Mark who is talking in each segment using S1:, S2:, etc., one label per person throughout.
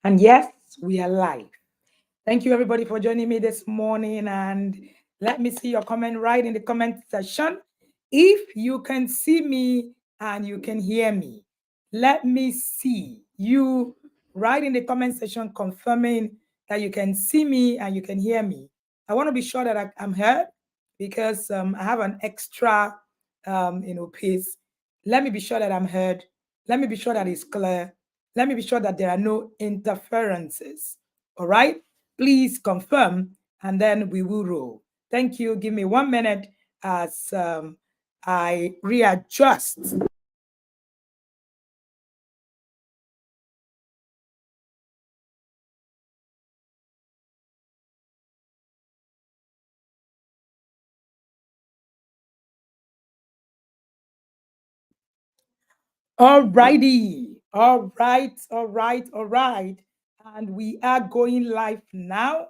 S1: And yes, we are live. Thank you, everybody, for joining me this morning. And let me see your comment right in the comment section. If you can see me and you can hear me, let me see you right in the comment section confirming that you can see me and you can hear me. I want to be sure that I'm heard because I have an extra, piece. Let me be sure that I'm heard. Let me be sure that it's clear. Let me be sure that there are no interferences. All right? Please confirm and then we will roll. Thank you. Give me 1 minute as I readjust. All righty. All right. All right. All right. And we are going live now.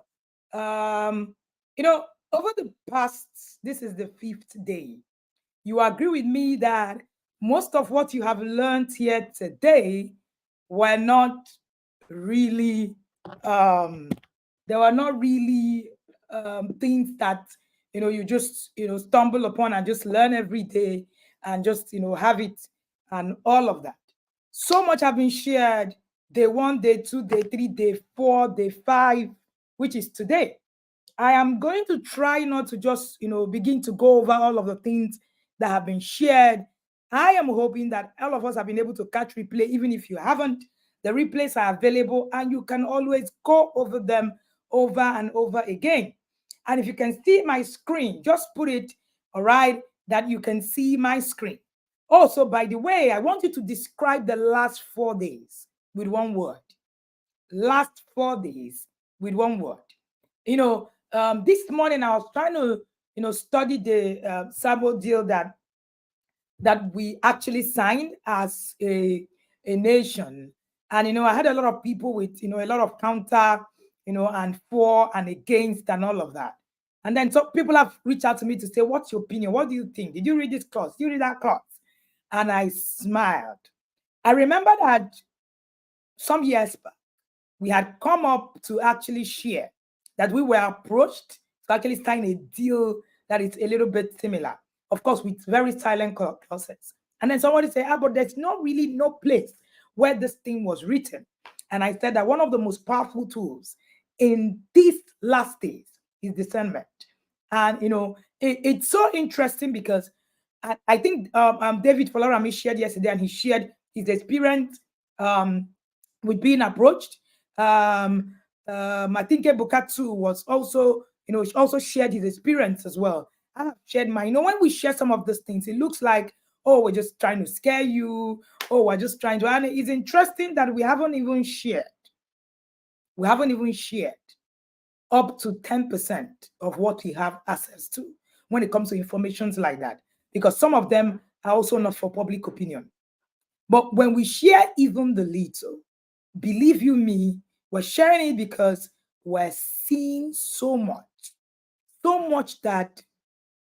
S1: Um, over the past, this is the 5th day. You agree with me that most of what you have learned here today were not really um they were not really things that you just stumble upon and just learn every day and just have it and all of that. So much have been shared day 1, day 2, day 3, day 4, day 5, which is today. I am going to try not to just, begin to go over all of the things that have been shared. I am hoping that all of us have been able to catch replay, even if you haven't. The replays are available and you can always go over them over and over again. And if you can see my screen, just put it, all right, that you can see my screen. Also, by the way, I want you to describe the last 4 days with one word. Last 4 days with one word. This morning I was trying to, study the Sabo deal that we actually signed as a nation. And, I had a lot of people with, a lot of counter, and for and against and all of that. And then so people have reached out to me to say, what's your opinion? What do you think? Did you read this clause? Did you read that clause? And I smiled. I remember that some years back, we had come up to actually share that we were approached to actually sign a deal that is a little bit similar, of course, with very silent clauses. And then somebody said, but there's not really no place where this thing was written. And I said that one of the most powerful tools in these last days is discernment. And, it's so interesting because I think David Folarami shared yesterday and he shared his experience with being approached. I think Ebukatsu was also, she also shared his experience as well. I have shared mine. When we share some of these things, it looks like, oh, we're just trying to scare you. Oh, we're just trying to. And it's interesting that we haven't even shared. We haven't even shared up to 10% of what we have access to when it comes to informations like that, because some of them are also not for public opinion. But when we share even the little, believe you me, we're sharing it because we're seeing so much that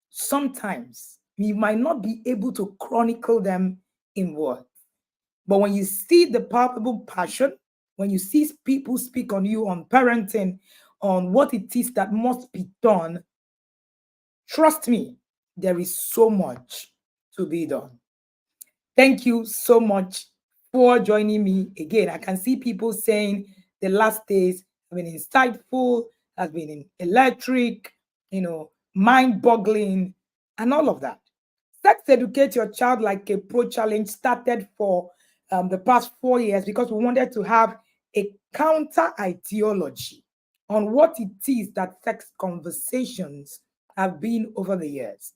S1: sometimes we might not be able to chronicle them in words. But when you see the palpable passion, when you see people speak on you, on parenting, on what it is that must be done, trust me, there is so much to be done. Thank you so much for joining me again. I can see people saying the last days have been insightful, has been electric, mind-boggling, and all of that. Sex Educate Your Child Like a Pro challenge started for the past 4 years because we wanted to have a counter ideology on what it is that sex conversations have been over the years.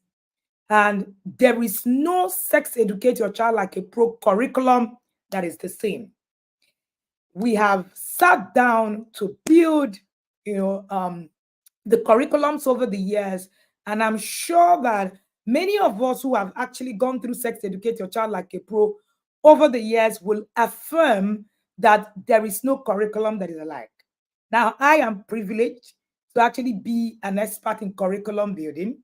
S1: And there is no Sex Educate Your Child Like a Pro curriculum that is the same. We have sat down to build, the curriculums over the years. And I'm sure that many of us who have actually gone through Sex Educate Your Child Like a Pro over the years will affirm that there is no curriculum that is alike. Now, I am privileged to actually be an expert in curriculum building,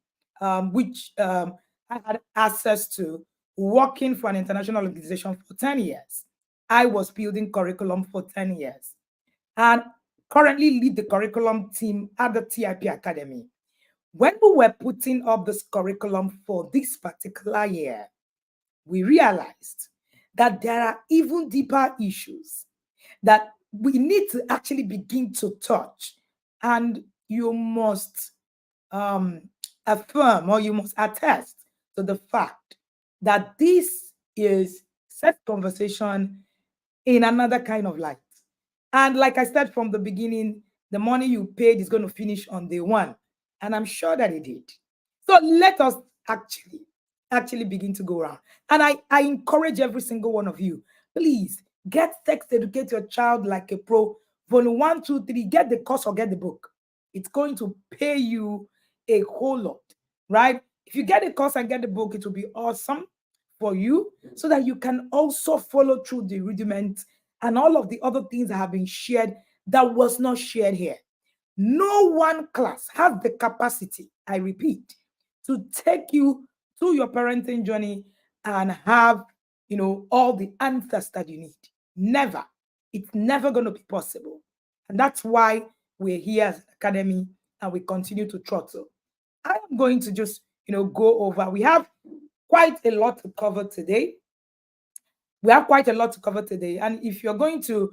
S1: which I had access to working for an international organization for 10 years. I was building curriculum for 10 years. and currently lead the curriculum team at the TIP Academy. When we were putting up this curriculum for this particular year, we realized that there are even deeper issues that we need to actually begin to touch. And you must um, affirm, or you must attest to the fact that this is set conversation in another kind of light. And like I said from the beginning, the money you paid is going to finish on day one. And I'm sure that it did. So let us actually begin to go around. And I encourage every single one of you, please get sex educate your child like a pro. Volume 1, 2, 3, get the course or get the book. It's going to pay you a whole lot, right? If you get the course and get the book, it will be awesome for you so that you can also follow through the rudiments and all of the other things that have been shared that was not shared here. No one class has the capacity, I repeat, to take you through your parenting journey and have, all the answers that you need. Never. It's never going to be possible. And that's why we're here as an academy and we continue to throttle. I am going to just, go over. We have quite a lot to cover today. We have quite a lot to cover today. And if you're going to,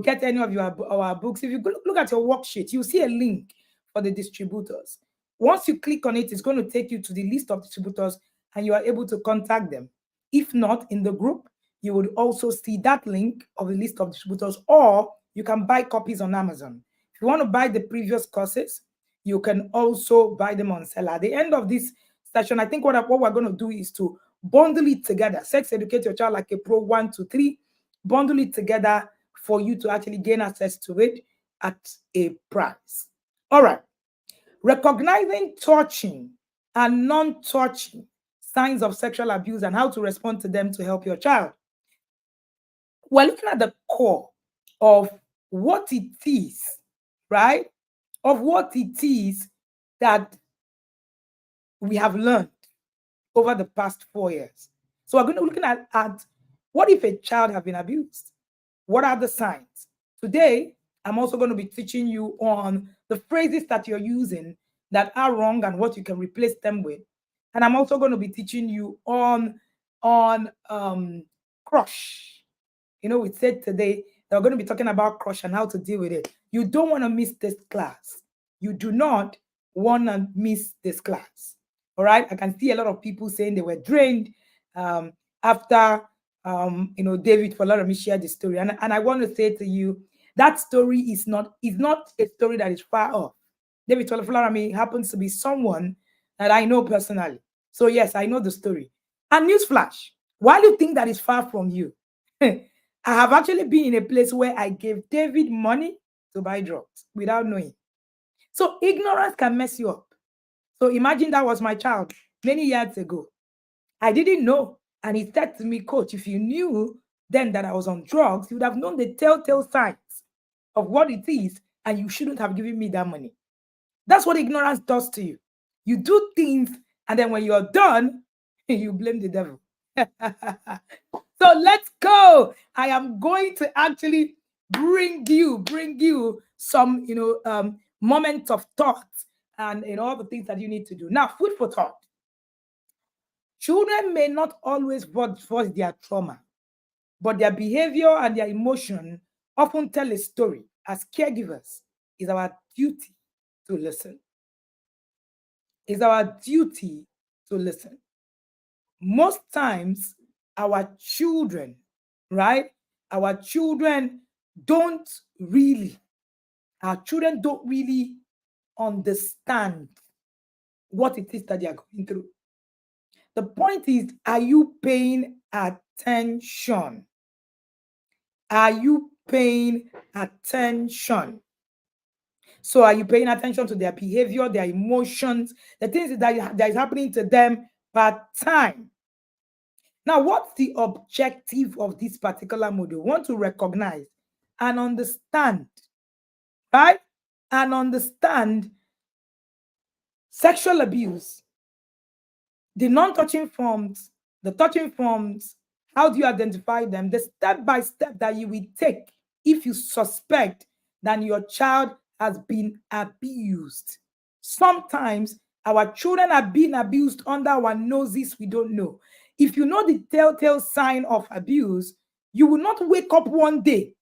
S1: get any of our books, if you look at your worksheet, you'll see a link for the distributors. Once you click on it, it's going to take you to the list of distributors and you are able to contact them. If not, in the group, you would also see that link of the list of distributors, or you can buy copies on Amazon. If you want to buy the previous courses, you can also buy them on Seller. At the end of this session, I think what we're going to do is to bundle it together. Sex educate your child like a pro 1, 2, 3. Bundle it together for you to actually gain access to it at a price. All right. Recognizing touching and non-touching signs of sexual abuse and how to respond to them to help your child. We're looking at the core of what it is, right? Of what it is that we have learned over the past 4 years. So we're going to be looking at what if a child has been abused? What are the signs? Today, I'm also going to be teaching you on the phrases that you're using that are wrong and what you can replace them with. And I'm also going to be teaching you on crush. We said today that we're going to be talking about crush and how to deal with it. You don't want to miss this class. You do not want to miss this class. All right. I can see a lot of people saying they were drained after David Folarami shared the story. And I want to say to you, that story is not a story that is far off. David Folarami happens to be someone that I know personally. So yes, I know the story. And newsflash, while you think that is far from you, I have actually been in a place where I gave David money to buy drugs without knowing. So ignorance can mess you up. So imagine that was my child many years ago. I didn't know. And he said to me, Coach, if you knew then that I was on drugs, you would have known the telltale signs of what it is, and you shouldn't have given me that money. That's what ignorance does to you. You do things, and then when you're done, you blame the devil. So let's go. I am going to actually bring you some, moments of thought and all the things that you need to do. Now, food for thought. Children may not always voice their trauma, but their behavior and their emotion often tell a story. As caregivers, it's our duty to listen. It's our duty to listen. Most times, our children, right? Our children don't really, our children don't really understand what it is that they are going through. The point is, are you paying attention? Are you paying attention? So are you paying attention to their behavior, their emotions, the things that is happening to them part time? Now, what's the objective of this particular module? We want to recognize and understand, right? And understand sexual abuse, the non-touching forms, the touching forms, how do you identify them, the step-by-step that you will take if you suspect that your child has been abused. Sometimes our children are being abused under our noses, we don't know. If you know the telltale sign of abuse, you will not wake up one day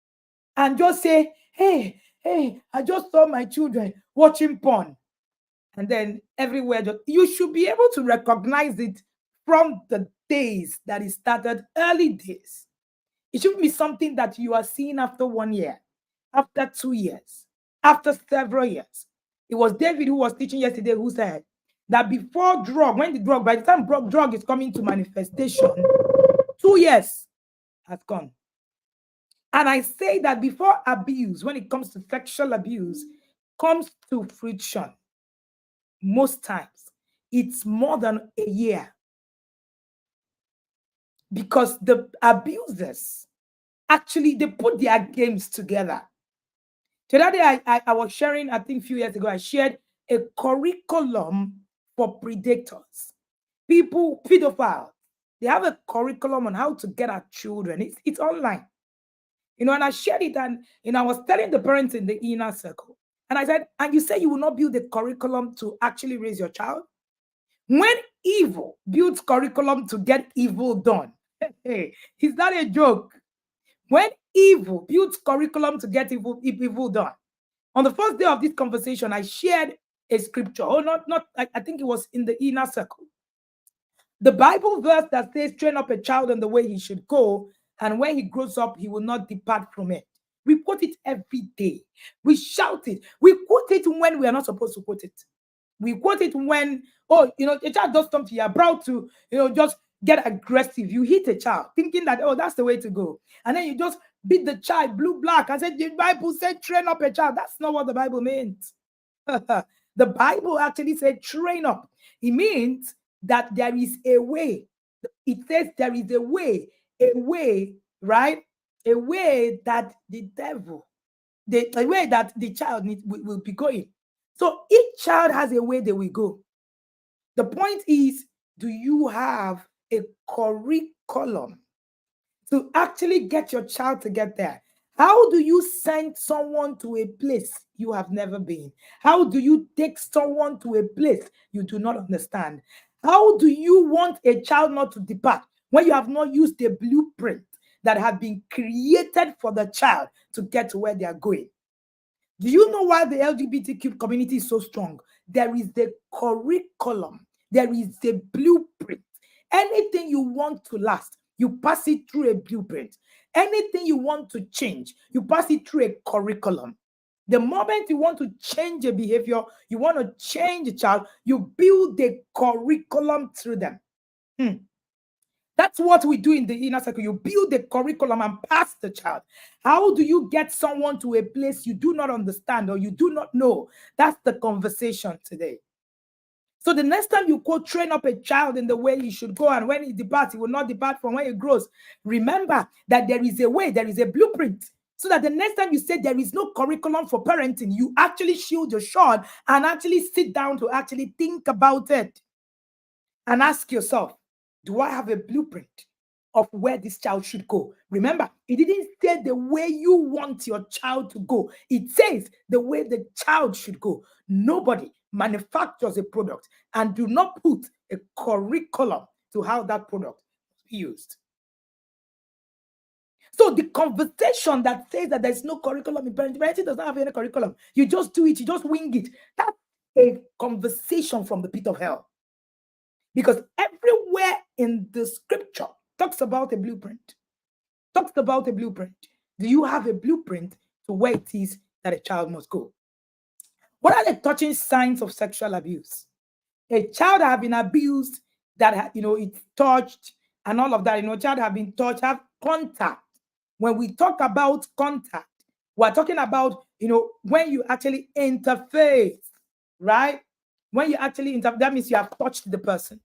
S1: and just say, hey, I just saw my children watching porn. And then everywhere, you should be able to recognize it from the days that it started, early days. It shouldn't be something that you are seeing after 1 year, after 2 years, after several years. It was David who was teaching yesterday who said that before drug, by the time drug is coming to manifestation, 2 years has gone. And I say that before abuse, when it comes to sexual abuse, comes to fruition, most times it's more than a year, because the abusers actually they put their games together. The other day I was sharing, I think a few years ago, I shared a curriculum for predators, people, pedophiles. They have a curriculum on how to get at children. It's online. And I shared it, and I was telling the parents in the inner circle. And I said, and you say you will not build a curriculum to actually raise your child? When evil builds curriculum to get evil done, hey, is that a joke? When evil builds curriculum to get evil done. On the first day of this conversation, I shared a scripture. Oh, not I think it was in the inner circle. The Bible verse that says, train up a child in the way he should go, and when he grows up, he will not depart from it. We quote it every day. We shout it. We quote it when we are not supposed to quote it. We quote it when, a child does something, you're proud to, just get aggressive. You hit a child thinking that, that's the way to go. And then you just beat the child blue, black, and said, the Bible said, train up a child. That's not what the Bible means. The Bible actually said, train up. It means that there is a way. It says there is a way, right? A way that the devil, a way that the child will be going. So each child has a way they will go. The point is, do you have a curriculum to actually get your child to get there? How do you send someone to a place you have never been? How do you take someone to a place you do not understand? How do you want a child not to depart when you have not used a blueprint that have been created for the child to get to where they are going? Do you know why the LGBTQ community is so strong? There is the curriculum. There is the blueprint. Anything you want to last, you pass it through a blueprint. Anything you want to change, you pass it through a curriculum. The moment you want to change a behavior, you want to change a child, you build a curriculum through them. That's what we do in the inner circle. You build the curriculum and pass the child. How do you get someone to a place you do not understand or you do not know? That's the conversation today. So the next time you quote, train up a child in the way he should go, and when he departs, he will not depart from where he grows. Remember that there is a way, there is a blueprint. So that the next time you say there is no curriculum for parenting, you actually shield your child and actually sit down to actually think about it and ask yourself, do I have a blueprint of where this child should go? Remember, it didn't say the way you want your child to go. It says the way the child should go. Nobody manufactures a product and do not put a curriculum to how that product is used. So the conversation that says that there's no curriculum in parenting does not have any curriculum. You just do it, you just wing it. That's a conversation from the pit of hell. Because everywhere in the scripture talks about a blueprint. Talks about a blueprint. Do you have a blueprint to where it is that a child must go? What are the touching signs of sexual abuse? A child that have been abused, that it's touched and all of that. Child have been touched, have contact. When we talk about contact, we're talking about when you actually interface, right? When you actually interface, that means you have touched the person.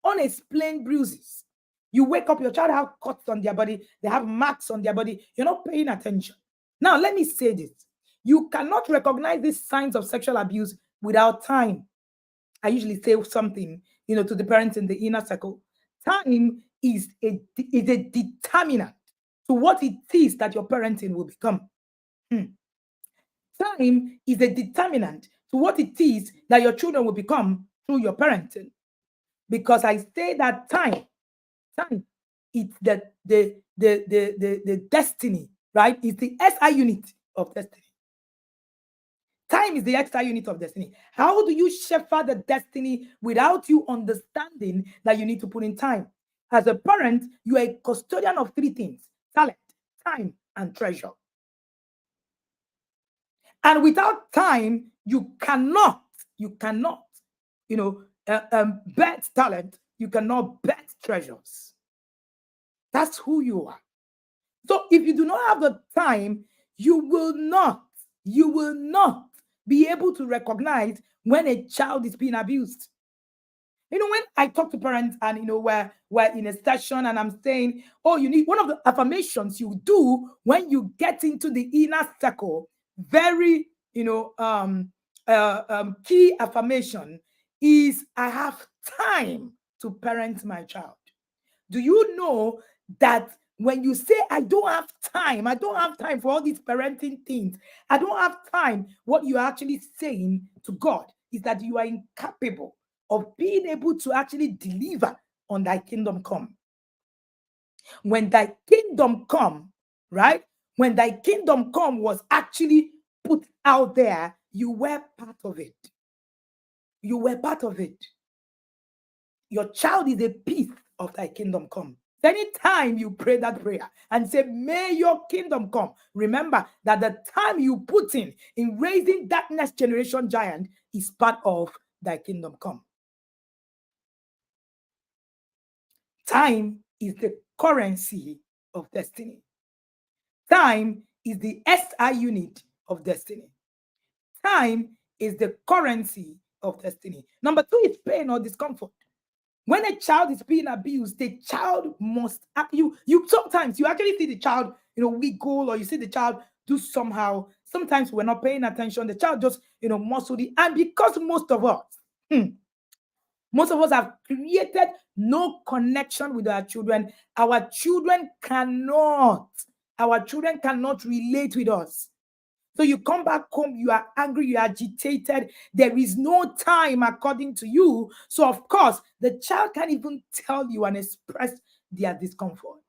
S1: Unexplained bruises. You wake up, your child have cuts on their body, they have marks on their body. You're not paying attention. Now, let me say this. You cannot recognize these signs of sexual abuse without time. I usually say something, to the parents in the inner circle. Time is a determinant to what it is that your parenting will become. time is a determinant to what it is that your children will become through your parenting. Because I say that time, it's the destiny, right? It's the SI unit of destiny. Time is the extra unit of destiny. How do you shepherd the destiny without you understanding that you need to put in time? As a parent, you are a custodian of three things: talent, time, and treasure. And without time, you cannot, bet talent. You cannot bet treasures. That's who you are. So if you do not have the time, you will not be able to recognize when a child is being abused. When I talk to parents and, we're in a session and I'm saying, oh, you need one of the affirmations you do when you get into the inner circle, very, key affirmation is, I have time to parent my child. Do you know that when you say, I don't have time for all these parenting things, I don't have time, what you're actually saying to God is that you are incapable of being able to actually deliver on thy kingdom come. When thy kingdom come, right? When thy kingdom come was actually put out there, you were part of it. You were part of it. Your child is a piece of thy kingdom come. Anytime you pray that prayer and say, may your kingdom come, remember that the time you put in raising that next generation giant is part of thy kingdom come. Time is the currency of destiny. Time is the SI unit of destiny. Time is the currency of destiny. Number two is pain or discomfort. When a child is being abused, the child must you sometimes you actually see the child, wiggle, or you see the child do somehow. Sometimes we're not paying attention. The child just, muscle it. And because most of us have created no connection with our children, our children cannot relate with us. So you come back home, you are angry, you are agitated. There is no time according to you. So, of course, the child can't even tell you and express their discomfort.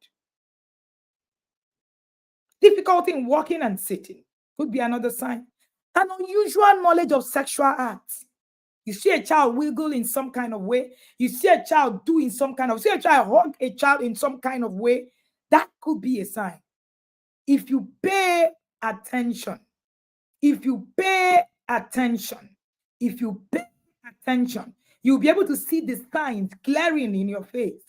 S1: Difficulty in walking and sitting could be another sign. An unusual knowledge of sexual acts. You see a child wiggle in some kind of way. You see a child doing some kind of, see a child hug a child in some kind of way. That could be a sign. If you pay attention, you'll be able to see the signs glaring in your face.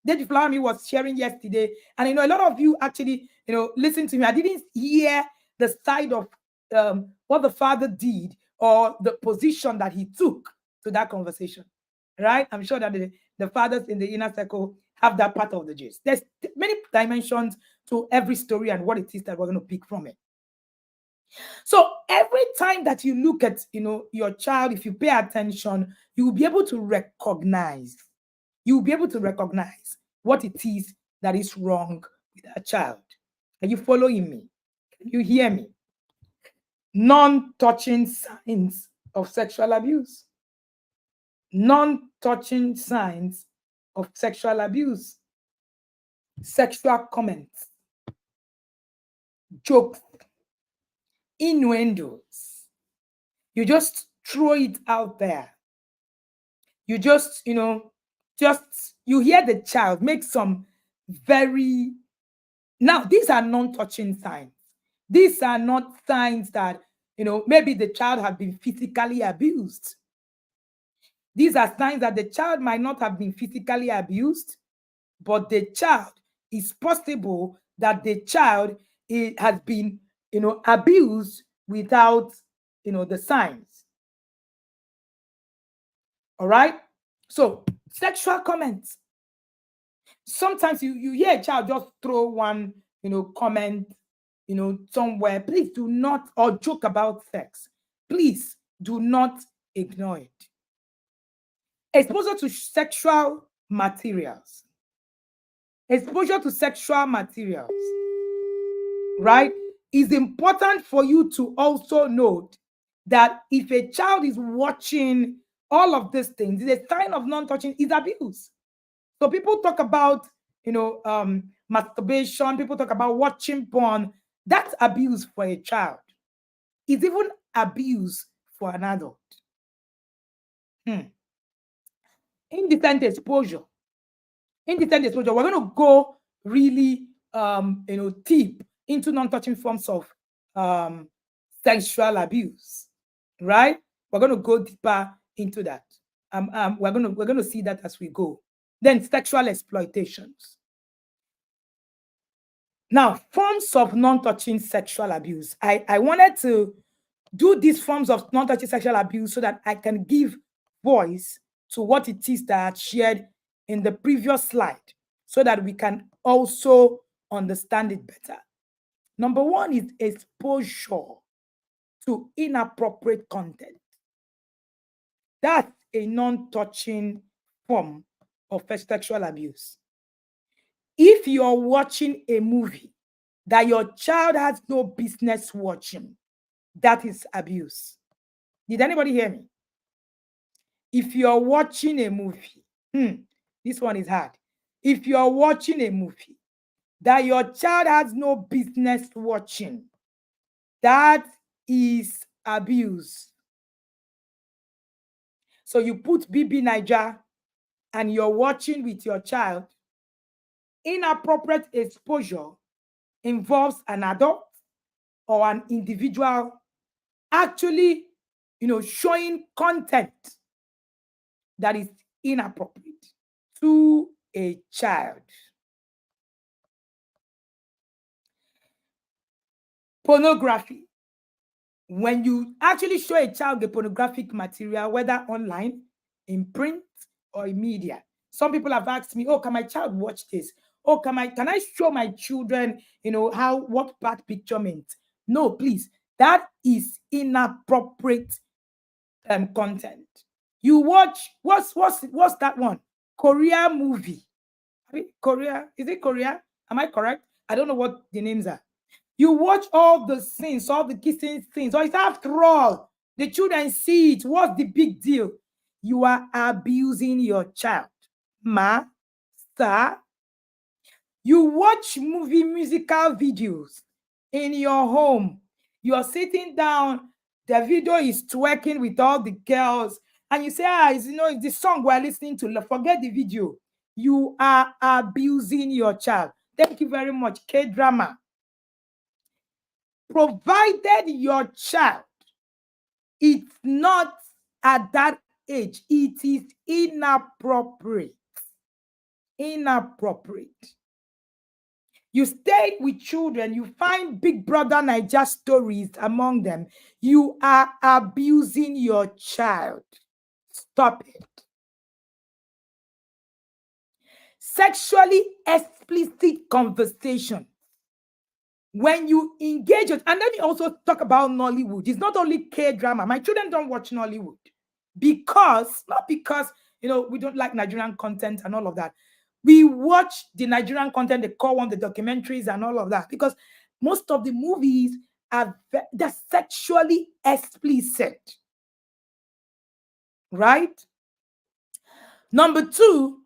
S1: Deji Flowerme was sharing yesterday, and a lot of you actually, listen to me. I didn't hear the side of what the father did or the position that he took to that conversation, right? I'm sure that the fathers in the inner circle have that part of the gist. There's many dimensions to every story and what it is that we're going to pick from it. So every time that you look at, your child, if you pay attention, you will be able to recognize. What it is that is wrong with that child. Are you following me? Can you hear me? Non-touching signs of sexual abuse. Non-touching signs of sexual abuse. Sexual comments, jokes, innuendos. You just throw it out there. You just, you hear the child make some very... Now, these are non-touching signs. These are not signs that, maybe the child has been physically abused. These are signs that the child might not have been physically abused, but the child, is possible that the child has been, abused without, the signs. All right? So, sexual comments. Sometimes you hear a child just throw one, comment, somewhere. Please do not, or joke about sex. Please do not ignore it. Exposure to sexual materials. Exposure to sexual materials, right? it's important for you to also note that if a child is watching all of these things, it's a sign of non-touching is abuse. So people talk about, masturbation, people talk about watching porn. That's abuse for a child. It's even abuse for an adult. Indecent exposure. Indecent exposure. We're going to go really, deep into non-touching forms of sexual abuse, right? We're going to go deeper into that. We're going to see that as we go. Then sexual exploitations. Now, forms of non-touching sexual abuse. I wanted to do these forms of non-touching sexual abuse so that I can give voice to what it is that I shared in the previous slide so that we can also understand it better. Number one is exposure to inappropriate content. That's a non-touching form of sexual abuse. If you're watching a movie that your child has no business watching, that is abuse. Did anybody hear me? If you're watching a movie, this one is hard. If you're watching a movie that your child has no business watching, that is abuse. So you put BB Niger and you're watching with your child. Inappropriate exposure involves an adult or an individual actually, showing content that is inappropriate to a child. Pornography. When you actually show a child the pornographic material, whether online, in print, or in media. Some people have asked me, oh, can my child watch this? Oh, can I show my children, what bad picture meant? No, please. That is inappropriate content. You watch, what's that one? Korea movie. Korea, is it Korea? Am I correct? I don't know what the names are. You watch all the scenes, all the kissing scenes. Or it's after all, the children see it. What's the big deal? You are abusing your child. Ma, sir. You watch musical videos in your home. You're sitting down, the video is twerking with all the girls, and you say, it's the song we're listening to. Forget the video. You are abusing your child. Thank you very much. K-drama. Provided your child is not at that age, it is inappropriate. Inappropriate. You stay with children, you find Big Brother Niger stories among them. You are abusing your child. Stop it. Sexually explicit conversation. When you engage it, and let me also talk about Nollywood. It's not only K-drama. My children don't watch Nollywood not because we don't like Nigerian content and all of that. We watch the Nigerian content, they call one the documentaries and all of that, because most of the movies they're sexually explicit. Right? Number two,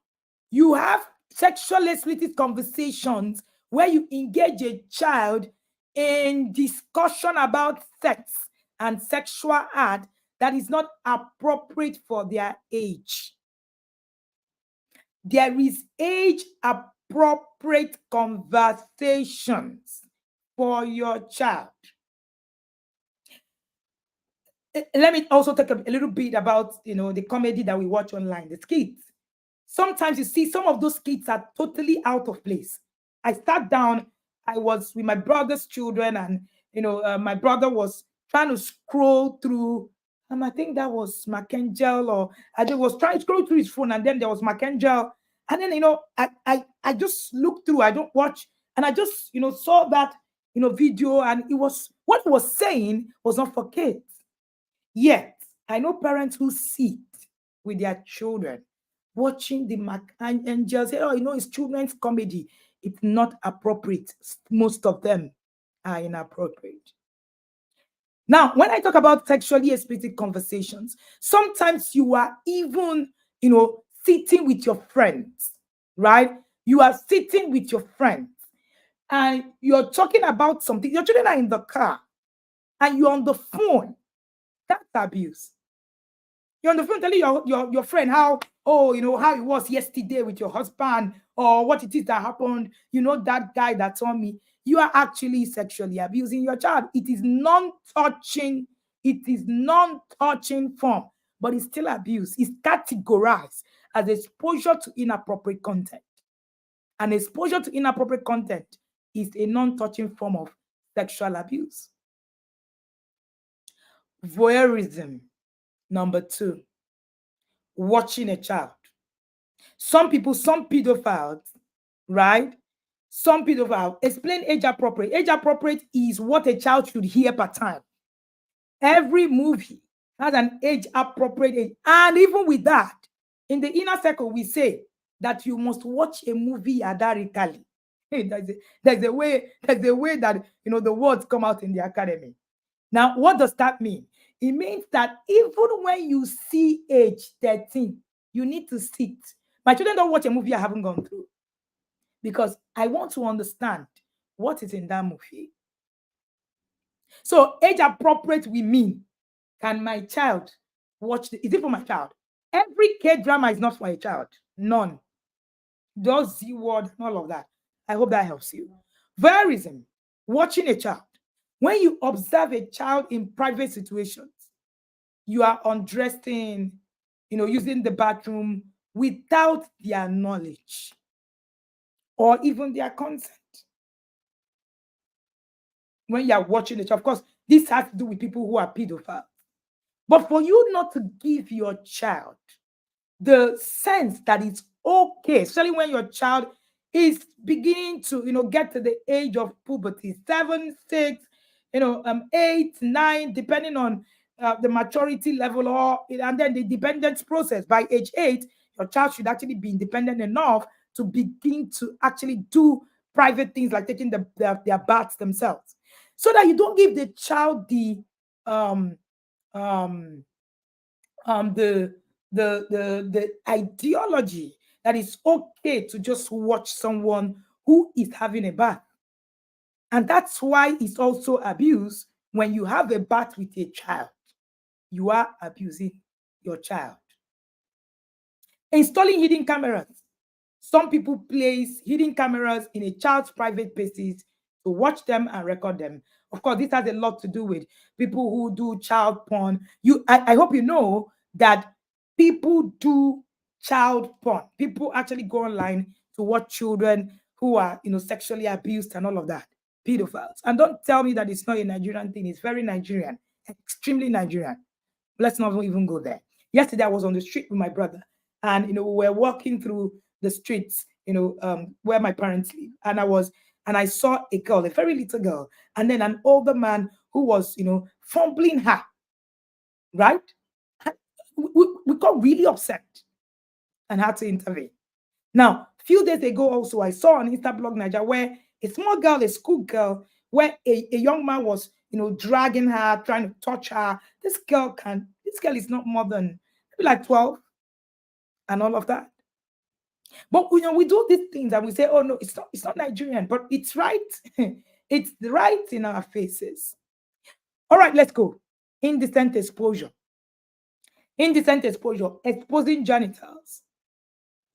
S1: you have sexually explicit conversations where you engage a child in discussion about sex and sexual act that is not appropriate for their age. There is age-appropriate conversations for your child. Let me also talk a little bit about, the comedy that we watch online, the skits. Sometimes you see some of those skits are totally out of place. I sat down, I was with my brother's children, and, my brother was trying to scroll through, I think that was Macangel, or I was trying to scroll through his phone, and then there was Macangel. And then, I just looked through, I don't watch, and I just, saw that, video, and what he was saying was not for kids. Yet, I know parents who sit with their children watching the Angel say, oh, it's children's comedy. It's not appropriate, most of them. are inappropriate. Now, when I talk about sexually explicit conversations, sometimes you are even, sitting with your friends, right? You are sitting with your friends and you're talking about something. Your children are in the car and you're on the phone. That's abuse. You're on the phone telling your friend how, oh, how it was yesterday with your husband or what it is that happened. That guy that saw me. You are actually sexually abusing your child. It is non-touching. It is non-touching form, but it's still abuse. It's categorized as exposure to inappropriate content. And exposure to inappropriate content is a non-touching form of sexual abuse. Voyeurism, number 2, watching a child. Some people, some pedophiles, right? Some pedophiles explain age appropriate. Age appropriate is what a child should hear per time. Every movie has an age appropriate age. And even with that, in the inner circle, we say that you must watch a movie adarically. There's a way that the words come out in the academy. Now, what does that mean? It means that even when you see age 13, you need to sit. My children don't watch a movie I haven't gone through because I want to understand what is in that movie. So, age appropriate, we mean, can my child watch? Is it for my child? Every K drama is not for a child. None. Those Z word and all of that. I hope that helps you. Voyeurism, watching a child. When you observe a child in private situations, you are undressing, using the bathroom without their knowledge or even their consent. When you are watching it, of course, this has to do with people who are pedophiles. But for you not to give your child the sense that it's okay, especially when your child is beginning to, get to the age of puberty, 7, 6, 8, 9, depending on the maturity level, and then the dependence process. By age 8, your child should actually be independent enough to begin to actually do private things like taking their baths themselves, so that you don't give the child um um the ideology that it's okay to just watch someone who is having a bath. And that's why it's also abuse. When you have a bath with a child, you are abusing your child. Installing hidden cameras. Some people place hidden cameras in a child's private places to watch them and record them. Of course, this has a lot to do with people who do child porn. I hope you know that people do child porn. People actually go online to watch children who are, sexually abused and all of that. Pedophiles. And don't tell me that it's not a Nigerian thing. It's very Nigerian, extremely Nigerian. Let's not even go there. Yesterday, I was on the street with my brother, and we were walking through the streets, where my parents live, and I saw a girl, a very little girl, and then an older man who was, fumbling her, right? And we got really upset and had to intervene. Now, a few days ago, also, I saw on Instablog Nigeria where a small girl, a school girl, where a young man was, dragging her, trying to touch her. This girl is not more than maybe like 12 and all of that. But we do these things and we say, oh no, it's not Nigerian, but it's right. It's right in our faces. All right, let's go. Indecent exposure. Indecent exposure, exposing genitals.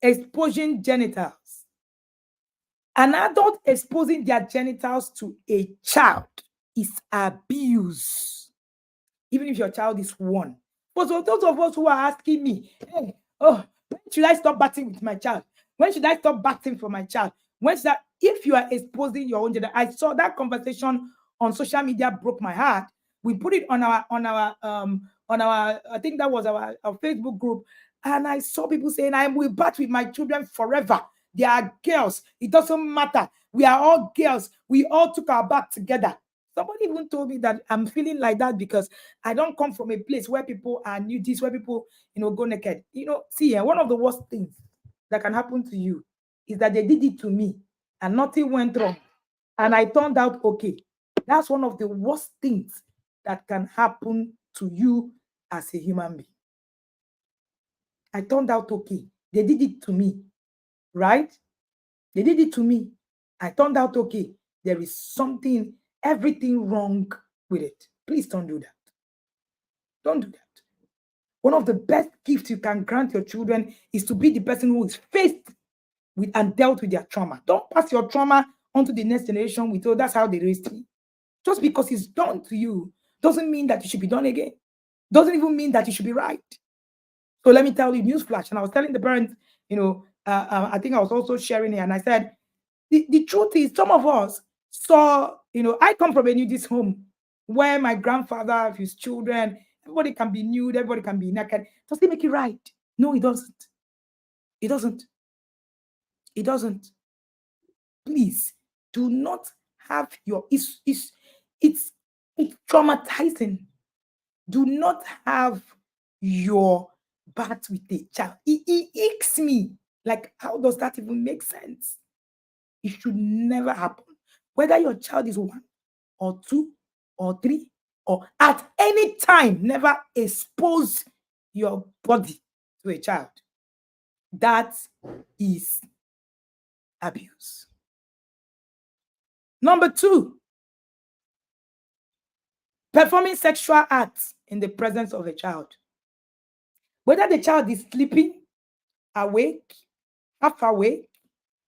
S1: Exposing genitals. An adult exposing their genitals to a child is abuse, even if your child is 1. But for those of us who are asking me, hey, oh, when should I stop batting with my child? When should I stop batting for my child? If you are exposing your own gender, I saw that conversation on social media, broke my heart. We put it on our I think that was our Facebook group, and I saw people saying, I will bat with my children forever. They are girls. It doesn't matter. We are all girls. We all took our bath together. Somebody even told me that I'm feeling like that because I don't come from a place where people are nudists, where people, go naked. See, one of the worst things that can happen to you is that they did it to me and nothing went wrong. And I turned out okay. That's one of the worst things that can happen to you as a human being. I turned out okay. They did it to me, right? They did it to me. I turned out okay. There is something, everything wrong with it. Please don't do that. Don't do that. One of the best gifts you can grant your children is to be the person who is faced with and dealt with their trauma. Don't pass your trauma onto the next generation with, oh, that's how they raised me. Just because it's done to you doesn't mean that it should be done again. Doesn't even mean that it should be right. So let me tell you, newsflash. And I was telling the parents, I think I was also sharing it, and I said, the truth is, some of us saw, I come from a nudist home where my grandfather, his children, everybody can be nude, everybody can be naked. Does it make it right? No, it doesn't. It doesn't. It doesn't. Please do not have your it's it's traumatizing. Do not have your bat with a child. It icks me. Like, how does that even make sense? It should never happen. Whether your child is 1 or 2 or 3 or at any time, never expose your body to a child. That is abuse. Number 2, performing sexual acts in the presence of a child. Whether the child is sleeping, awake, half awake,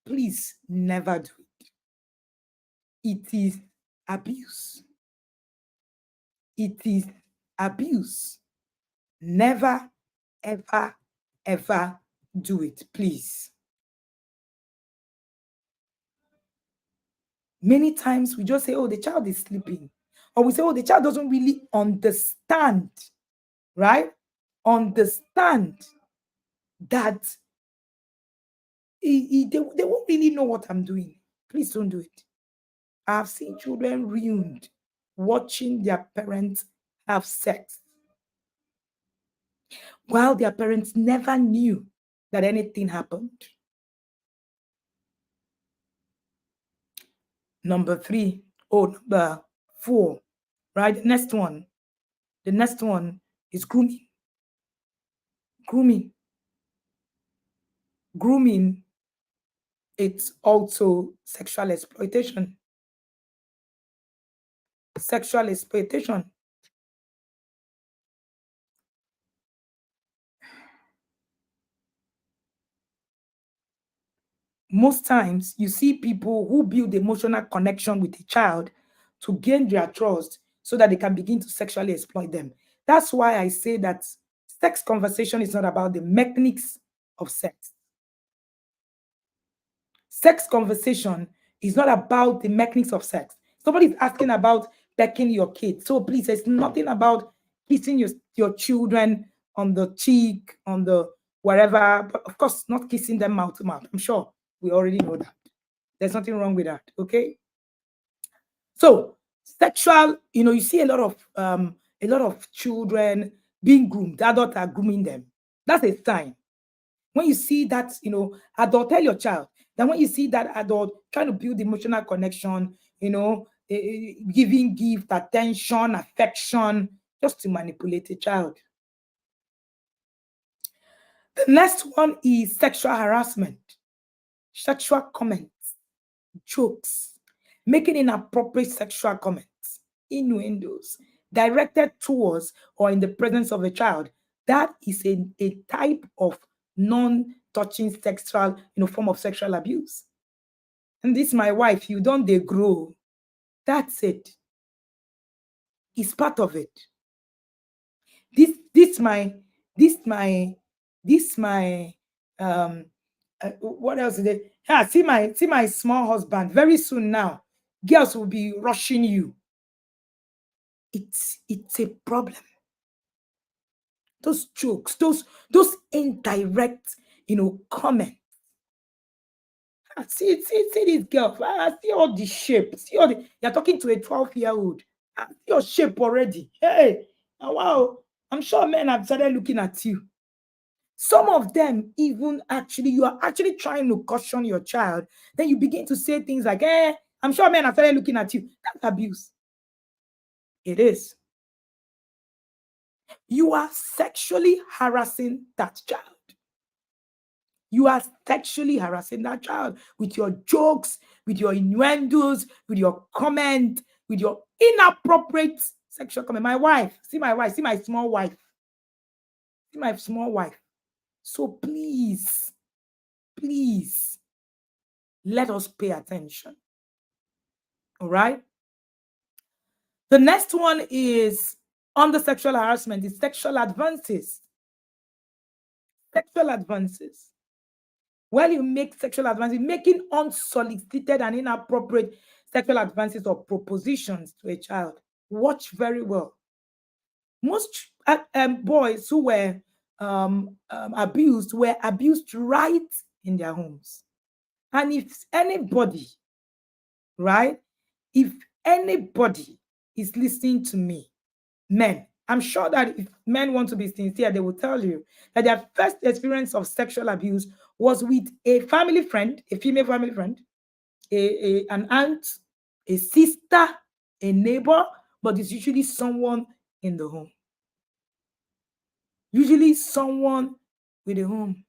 S1: please never do it. It is abuse. It is abuse. Never, ever, ever do it, please. Many times we just say, oh, the child is sleeping. Or we say, oh, the child doesn't really understand, right? Understand that they won't really know what I'm doing. Please don't do it. I've seen children ruined watching their parents have sex while their parents never knew that anything happened. Number 3, number 4, right? The next one is grooming. Grooming. Grooming, it's also sexual exploitation. Sexual exploitation. Most times you see people who build emotional connection with a child to gain their trust so that they can begin to sexually exploit them. That's why I say that sex conversation is not about the mechanics of sex. Sex conversation is not about the mechanics of sex. Somebody's asking about pecking your kid. So please, it's nothing about kissing your children on the cheek, on the wherever. But of course, not kissing them mouth to mouth. I'm sure we already know that. There's nothing wrong with that. Okay. So sexual, you see a lot of children being groomed. Adults are grooming them. That's a sign. When you see that, adult, tell your child that when you see that adult trying to build emotional connection, giving gift, attention, affection, just to manipulate a child. The next one is sexual harassment, sexual comments, jokes, making inappropriate sexual comments, innuendos, directed towards or in the presence of a child. That is a type of non-touching sexual, form of sexual abuse. And this, my wife, you don't they grow. That's it. It's part of it. This my this my this my what else is it? Yeah, see my small husband. Very soon now, girls will be rushing you. It's a problem. Those jokes, those indirect, comments. See this girl. See all the shape. See all the. You're talking to a 12-year-old. See your shape already. Hey, wow. I'm sure men have started looking at you. Some of them even actually, you are actually trying to caution your child. Then you begin to say things like, I'm sure men have started looking at you. That's abuse. It is. You are sexually harassing that child. You are sexually harassing that child with your jokes, with your innuendos, with your comment, with your inappropriate sexual comment. My wife, see my wife, see my small wife, see my small wife. So please, please, let us pay attention. All right. The next one is on the sexual harassment, is sexual advances. Sexual advances. When you make sexual advances, making unsolicited and inappropriate sexual advances or propositions to a child, watch very well. Most boys who were abused were abused right in their homes. And if anybody, right, if anybody is listening to me, men, I'm sure that if men want to be sincere, they will tell you that their first experience of sexual abuse was with a family friend, a female family friend, an aunt, a sister, a neighbor, but it's usually someone in the home. Usually someone with a home.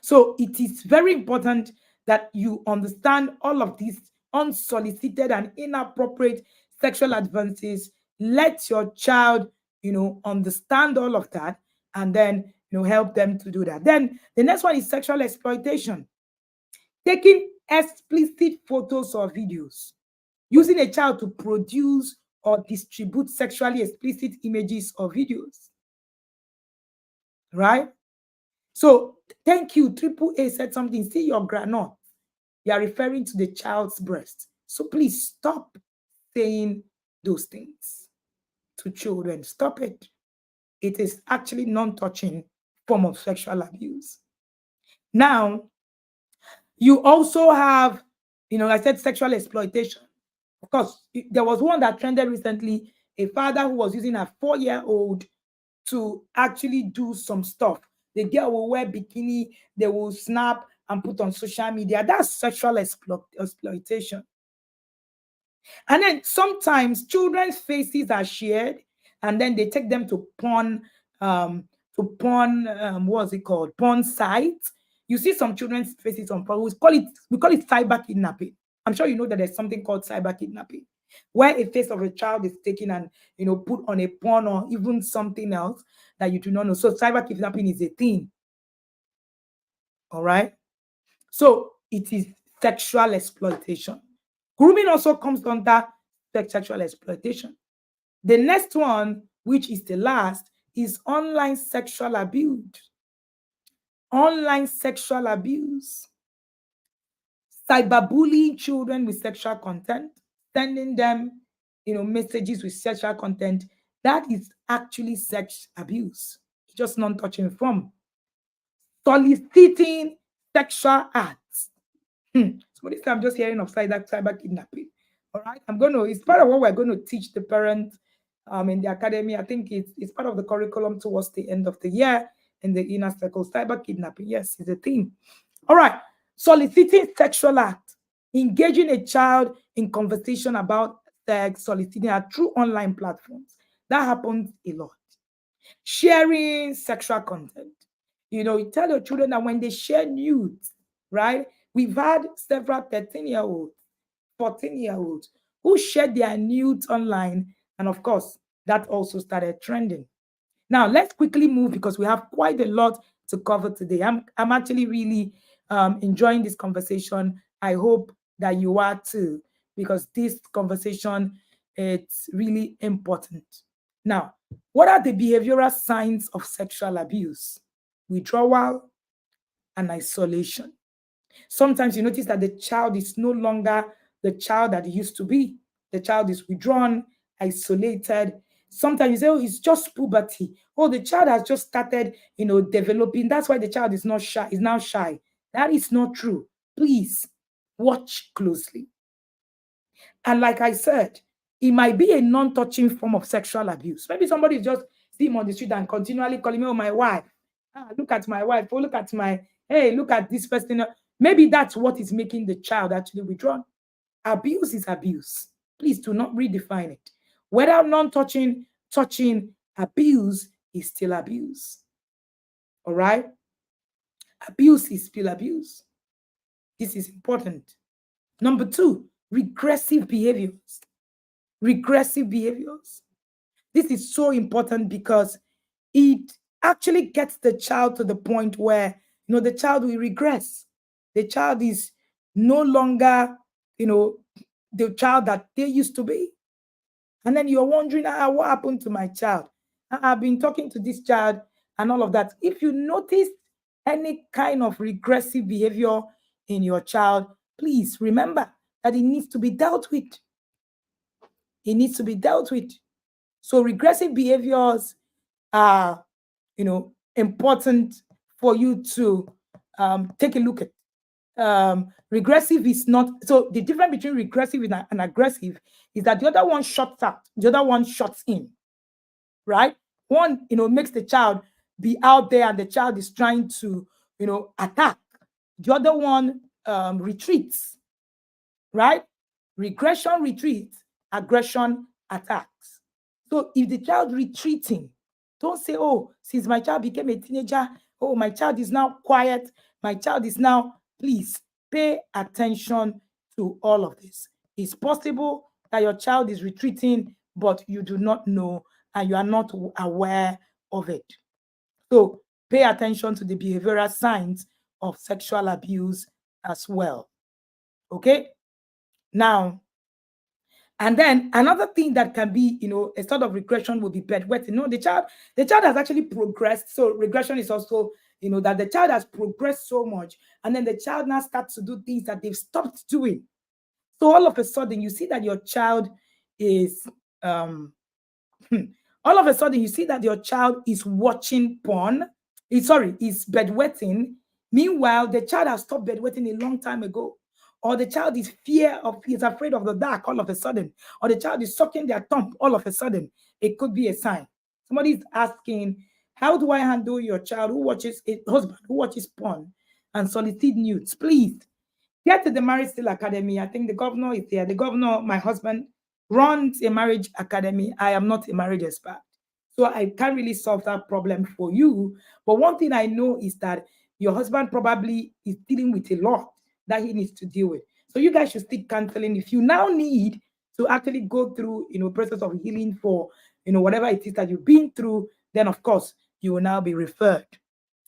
S1: So it is very important that you understand all of these unsolicited and inappropriate sexual advances. Let your child, understand all of that, and then, help them to do that. Then the next one is sexual exploitation. Taking explicit photos or videos, using a child to produce or distribute sexually explicit images or videos. Right? So thank you. Triple A said something. See your granite. You are referring to the child's breast. So please stop saying those things to children. Stop it. It is actually non-touching form of sexual abuse. Now, you also have, I said sexual exploitation. Of course, there was one that trended recently, a father who was using a 4-year-old to actually do some stuff. The girl will wear bikini, they will snap and put on social media. That's sexual exploitation. And then sometimes children's faces are shared, and then they take them to what's it called? Porn sites. You see some children's faces on porn. We call it cyber kidnapping. I'm sure you know that there's something called cyber kidnapping, where a face of a child is taken and put on a porn or even something else that you do not know. So cyber kidnapping is a thing. All right. So it is sexual exploitation. Grooming also comes under sexual exploitation. The next one, which is the last, is online sexual abuse. Online sexual abuse. Cyberbullying children with sexual content, sending them, messages with sexual content. That is actually sex abuse. It's just non-touching form. Soliciting sexual acts. So this I'm just hearing of cyber kidnapping. All right. It's part of what we're going to teach the parents in the academy. I think it's part of the curriculum towards the end of the year in the inner circle. Cyber kidnapping, yes, is a thing. All right. Soliciting sexual act, engaging a child in conversation about sex, soliciting her through online platforms. That happens a lot. Sharing sexual content. You tell your children that when they share nudes, right? We've had several 13-year-olds, 14-year-olds who shared their nudes online. And of course, that also started trending. Now, let's quickly move because we have quite a lot to cover today. I'm actually really enjoying this conversation. I hope that you are too, because this conversation, it's really important. Now, what are the behavioral signs of sexual abuse? Withdrawal and isolation. Sometimes you notice that the child is no longer the child that he used to be. The child is withdrawn, isolated. Sometimes you say, oh, it's just puberty. Oh, the child has just started, developing. That's why the child is not shy, is now shy. That is not true. Please watch closely. And like I said, it might be a non-touching form of sexual abuse. Maybe somebody just see him on the street and continually calling me, oh, my wife. Look at my wife. Oh, look at hey, look at this person. Maybe that's what is making the child actually withdrawn. Abuse is abuse. Please do not redefine it. Whether non-touching, touching, abuse is still abuse. All right? Abuse is still abuse. This is important. Number two, regressive behaviors. Regressive behaviors. This is so important because it actually gets the child to the point where, the child will regress. The child is no longer, you know, the child that they used to be. And then you're wondering, what happened to my child? I've been talking to this child and all of that. If you notice any kind of regressive behavior in your child, please remember that it needs to be dealt with. It needs to be dealt with. So regressive behaviors are, important for you to take a look at. Regressive is not, so the difference between regressive and aggressive is that the other one shuts out, the other one shuts in, right? One, makes the child be out there and the child is trying to, attack. The other one retreats, right? Regression retreats, aggression attacks. So if the child retreating, don't say, oh, since my child became a teenager, oh, my child is now quiet, my child is now, please pay attention to all of this. It's possible that your child is retreating, but you do not know and you are not aware of it. So pay attention to the behavioral signs of sexual abuse as well. Okay? Now, and then another thing that can be, a sort of regression will be bedwetting. No, the child has actually progressed. So regression is also, that the child has progressed so much, and then the child now starts to do things that they've stopped doing. So all of a sudden, you see that your child is all of a sudden you see that your child is watching porn. Is bedwetting. Meanwhile, the child has stopped bedwetting a long time ago. Or the child is afraid of the dark all of a sudden. Or the child is sucking their thumb all of a sudden. It could be a sign. Somebody is asking, how do I handle your child who watches a husband who watches porn and solicit nudes? Please get to the Marriage Still Academy. I think the governor is there. The governor, my husband, runs a marriage academy. I am not a marriage expert, so I can't really solve that problem for you. But one thing I know is that your husband probably is dealing with a lot that he needs to deal with. So you guys should still counseling. If you now need to actually go through, process of healing for, whatever it is that you've been through, then of course you will now be referred.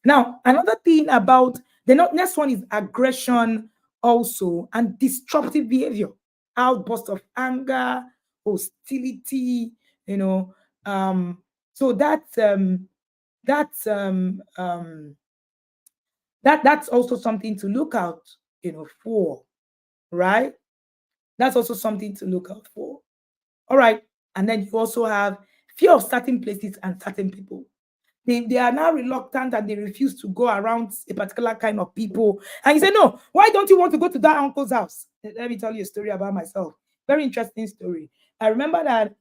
S1: Now, another thing about the next one is aggression also and disruptive behavior, outbursts of anger, hostility, so that's that's also something to look out, for, right? That's also something to look out for. All right. And then you also have fear of certain places and certain people. They are now reluctant and they refuse to go around a particular kind of people. And you say, no, why don't you want to go to that uncle's house? Let me tell you a story about myself. Very interesting story. I remember that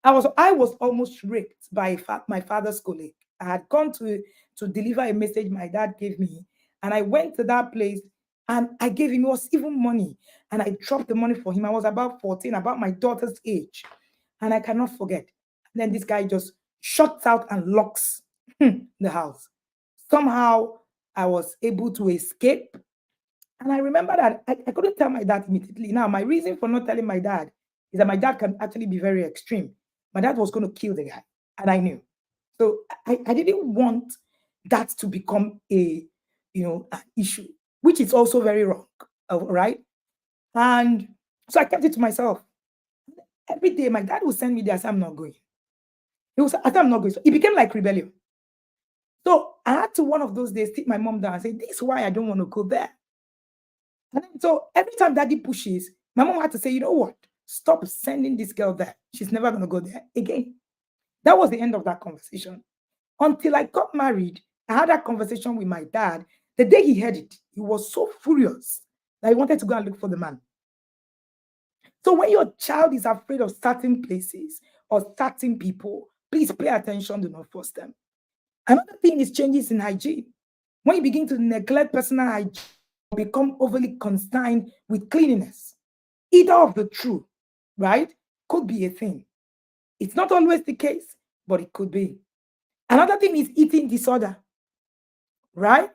S1: I was almost raped by my father's colleague. I had gone to deliver a message my dad gave me, and I went to that place and I gave him, it was even money, and I dropped the money for him. I was about 14, about my daughter's age, and I cannot forget. And then this guy just shuts out and locks the house. Somehow I was able to escape. And I remember that I couldn't tell my dad immediately. Now, my reason for not telling my dad is that my dad can actually be very extreme. My dad was going to kill the guy, and I knew. So I didn't want that to become an issue, which is also very wrong, right? And so I kept it to myself. Every day, my dad would send me there, I said, I'm not going. I said, I'm not going. So it became like rebellion. So I had to one of those days sit my mom down and say, this is why I don't want to go there. And then, so every time daddy pushes, my mom had to say, you know what? Stop sending this girl there. She's never going to go there again. That was the end of that conversation. Until I got married, I had that conversation with my dad. The day he heard it, he was so furious that he wanted to go and look for the man. So when your child is afraid of certain places or certain people, please pay attention, do not force them. Another thing is changes in hygiene. When you begin to neglect personal hygiene, you become overly concerned with cleanliness. Either of the two. right? Could be a thing. It's not always the case, but it could be. Another thing is eating disorder, right?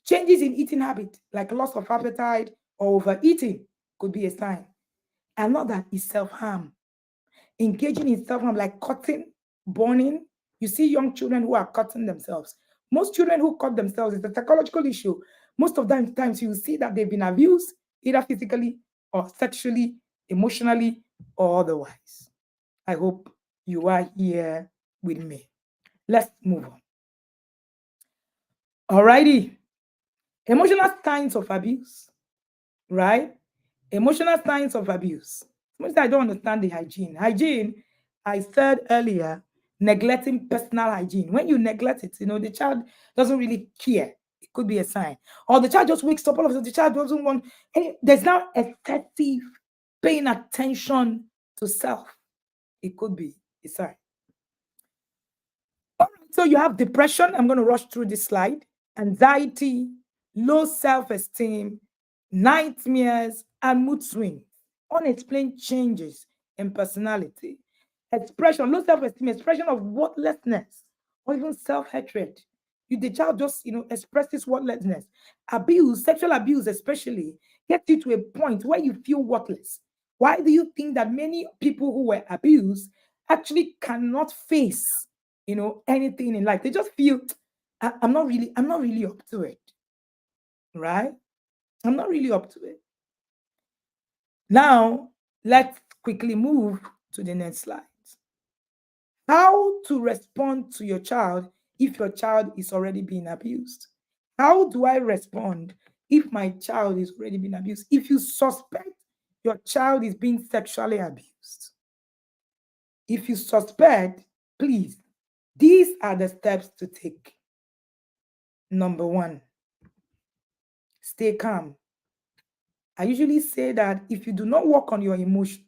S1: Changes in eating habit, like loss of appetite or overeating, could be a sign. Another is self harm, engaging in self harm, like cutting, burning. You see young children who are cutting themselves. Most children who cut themselves is a psychological issue. Most of the times you will see that they've been abused, either physically or sexually, emotionally, or otherwise. I hope you are here with me. Let's move on. Alrighty. Emotional signs of abuse, right? Emotional signs of abuse. Most I don't understand the hygiene. Hygiene, I said earlier, neglecting personal hygiene. When you neglect it, the child doesn't really care. It could be a sign. Or the child just wakes up, all of a sudden, the child doesn't want any. There's now excessive paying attention to self. It could be a sign. All right, so you have depression. I'm going to rush through this slide. Anxiety, low self esteem, nightmares, and mood swings. Unexplained changes in personality. Expression, low self esteem, expression of worthlessness, or even self hatred. The child just, expresses worthlessness. Abuse, sexual abuse especially, gets you to a point where you feel worthless. Why do you think that many people who were abused actually cannot face anything in life? They just feel I'm not really up to it, right? I'm not really up to it. Now let's quickly move to the next slide. How to respond to your child if your child is already being abused? How do I respond if my child is already being abused? If you suspect your child is being sexually abused, if you suspect, please, these are the steps to take. Number one, stay calm. I usually say that if you do not work on your emotions,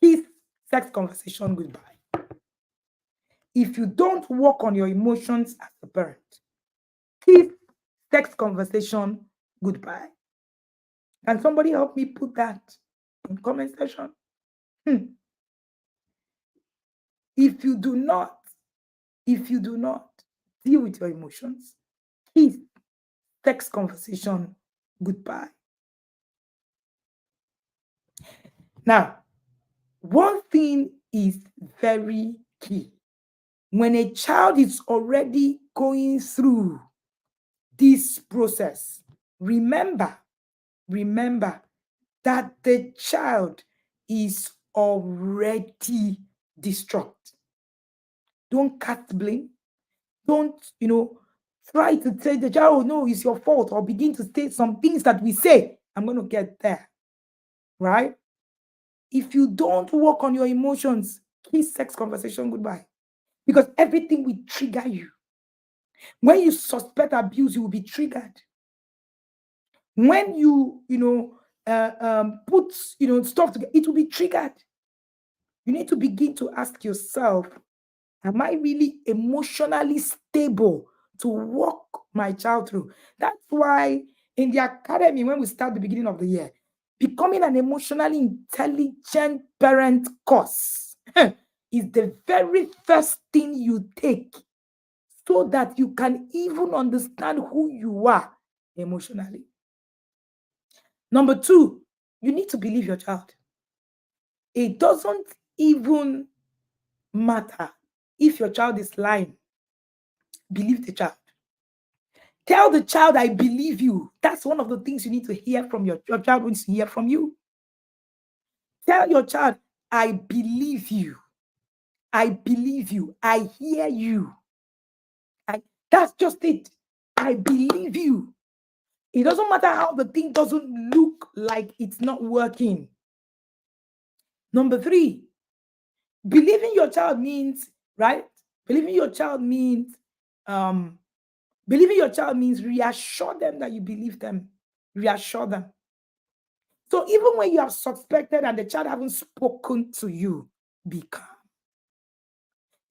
S1: kiss sex conversation goodbye. If you don't work on your emotions as a parent, kiss sex conversation goodbye. Can somebody help me put that in comment section? Hmm. If you do not, if you do not deal with your emotions, kiss sex conversation goodbye. Now, one thing is very key. When a child is already going through this process, remember that the child is already distraught. Don't cast blame. Don't, try to say the child, oh, no, it's your fault, or begin to say some things that we say. I'm going to get there, right? If you don't work on your emotions, kiss sex conversation goodbye. Because everything will trigger you. When you suspect abuse, you will be triggered. When put, stuff together, it will be triggered. You need to begin to ask yourself, am I really emotionally stable to walk my child through? That's why in the academy, when we start the beginning of the year, becoming an emotionally intelligent parent course is the very first thing you take so that you can even understand who you are emotionally. Number two, you need to believe your child. It doesn't even matter if your child is lying. Believe the child. Tell the child, I believe you. That's one of the things you need to hear from your child wants to hear from you. Tell your child, I believe you. I believe you. I hear you. That's just it. I believe you. It doesn't matter how the thing doesn't look like it's not working. Number three, believing your child means, right? Believing your child means, believing your child means reassure them that you believe them. Reassure them. So even when you have suspected and the child haven't spoken to you, be calm.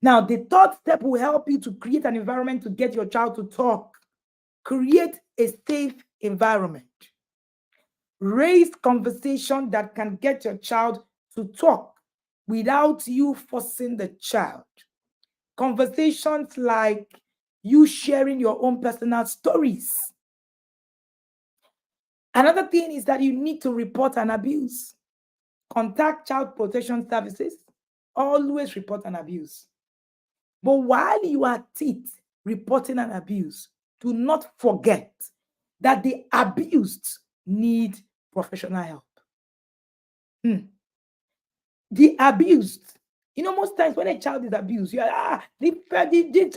S1: Now, the third step will help you to create an environment to get your child to talk. Create a safe environment. Raise conversation that can get your child to talk without you forcing the child. Conversations like you sharing your own personal stories. Another thing is that you need to report an abuse. Contact child protection services. Always report an abuse. But while you are at it reporting an abuse, do not forget that the abused need professional help. The abused. Most times when a child is abused, you are the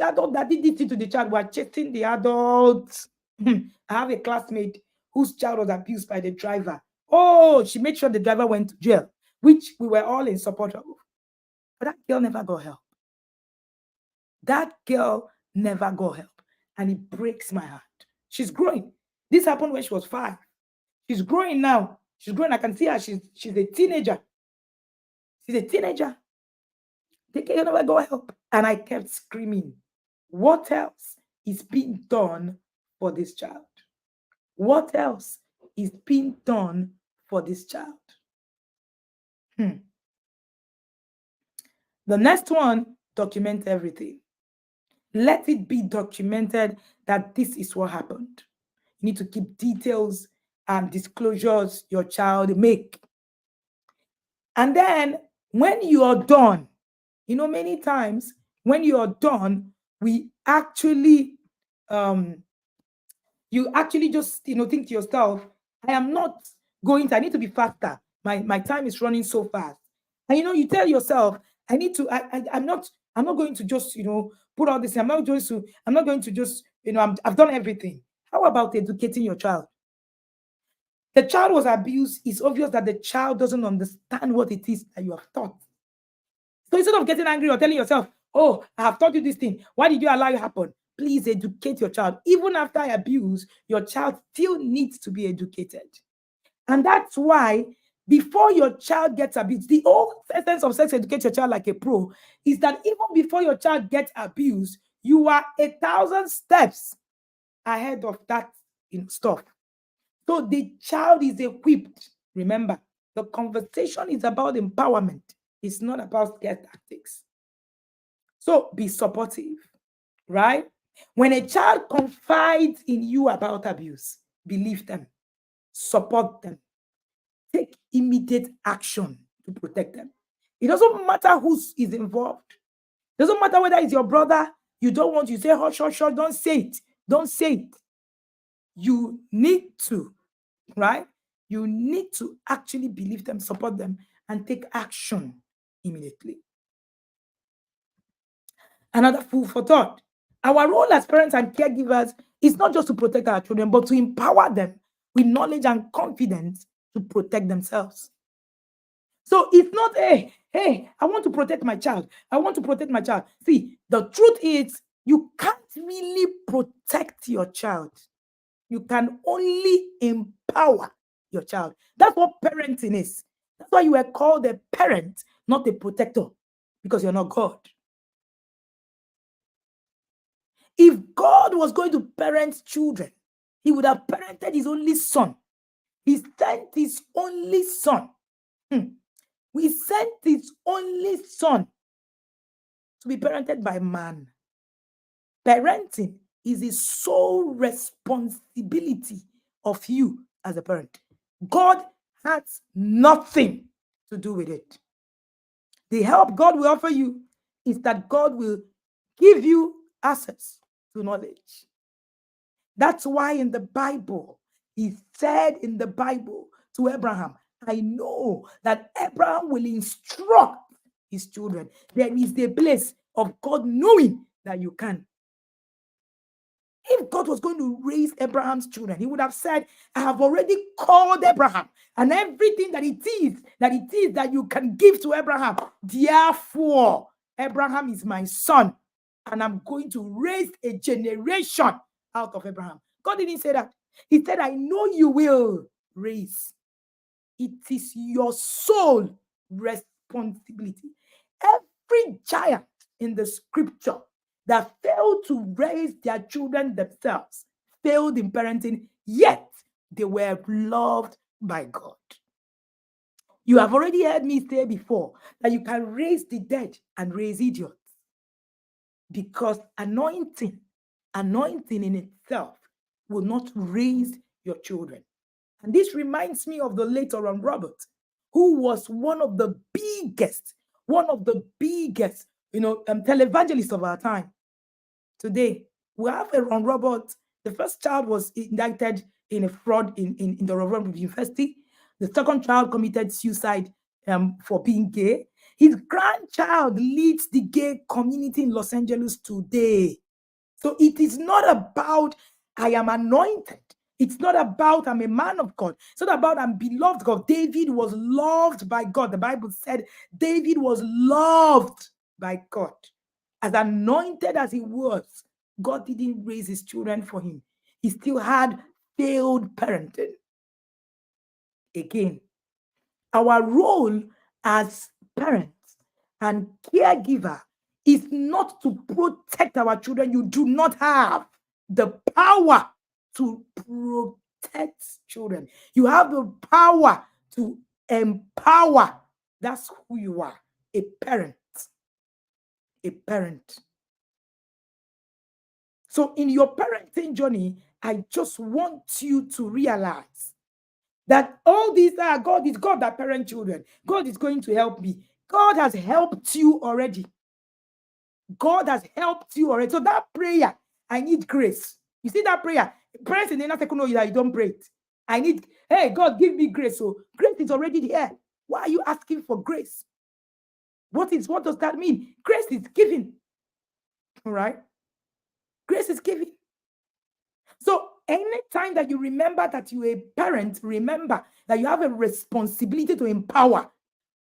S1: adult that did this to the child. We are chasing the adults. I have a classmate whose child was abused by the driver. Oh, she made sure the driver went to jail, which we were all in support of. But that girl never got help. That girl never got help. And it breaks my heart. She's growing. This happened when she was 5. She's growing now. She's growing. I can see her. She's a teenager. She's a teenager. The girl never got help. And I kept screaming, what else is being done for this child? What else is being done for this child? The next one, document everything. Let it be documented that this is what happened. You need to keep details and disclosures your child make. And then when you are done, many times when you are done, we actually, you actually just, think to yourself, I need to be faster. My time is running so fast. And, you tell yourself, I'm not going to just, put all this, I'm not going to just, I've done everything. How about educating your child? The child was abused. It's obvious that the child doesn't understand what it is that you have taught. So instead of getting angry or telling yourself, oh, I have taught you this thing, why did you allow it happen? Please educate your child. Even after abuse, your child still needs to be educated. And that's why before your child gets abused, the whole essence of sex educate your child like a pro is that even before your child gets abused, you are 1,000 steps ahead of that stuff. So the child is equipped. Remember, the conversation is about empowerment. It's not about scare tactics. So be supportive, right? When a child confides in you about abuse, believe them, support them, take immediate action to protect them. It doesn't matter who is involved. It doesn't matter whether it's your brother. You don't want to say, hush, hush, hush, don't say it. Don't say it. You need to, right? You need to actually believe them, support them, and take action immediately. Another food for thought. Our role as parents and caregivers is not just to protect our children, but to empower them with knowledge and confidence to protect themselves. So it's not, hey, I want to protect my child. I want to protect my child. See, the truth is you can't really protect your child. You can only empower your child. That's what parenting is. That's why you were called a parent, not a protector, because you're not God. If God was going to parent children, he would have parented his only son. He sent his only son. We sent his only son to be parented by man. Parenting is the sole responsibility of you as a parent. God has nothing to do with it. The help God will offer you is that God will give you access to knowledge. That's why in the Bible, he said in the Bible to Abraham, I know that Abraham will instruct his children. There is the place of God knowing that you can. If God was going to raise Abraham's children, he would have said, I have already called Abraham, and everything that it is that you can give to Abraham. Therefore, Abraham is my son, and I'm going to raise a generation out of Abraham. God didn't say that. He said, I know you will raise. It is your sole responsibility. Every giant in the scripture that failed to raise their children themselves failed in parenting, yet they were loved by God. You have already heard me say before that you can raise the dead and raise idiots, because anointing in itself will not raise your children. And this reminds me of the late Oran Robert, who was one of the biggest, televangelists of our time. Today, we have Aaron Robert. The first child was indicted in a fraud in the Reverend University. The second child committed suicide for being gay. His grandchild leads the gay community in Los Angeles today. So it is not about I am anointed. It's not about I'm a man of God. It's not about I'm beloved God. David was loved by God. The Bible said David was loved by God. As anointed as he was, God didn't raise his children for him. He still had failed parenting. Again, our role as parents and caregiver is not to protect our children. You do not have the power to protect children. You have the power to empower. That's who you are, a parent. A parent. So in your parenting journey, I just want you to realize that all these are God is God that parent children. God is going to help me. God has helped you already. God has helped you already. So that prayer, I need grace. You see that prayer? Parents in the inner circle know that you don't pray it. I need, hey, God, give me grace. So grace is already there. Why are you asking for grace? What does that mean? Grace is given. All right? Grace is given. So anytime that you remember that you're a parent, remember that you have a responsibility to empower.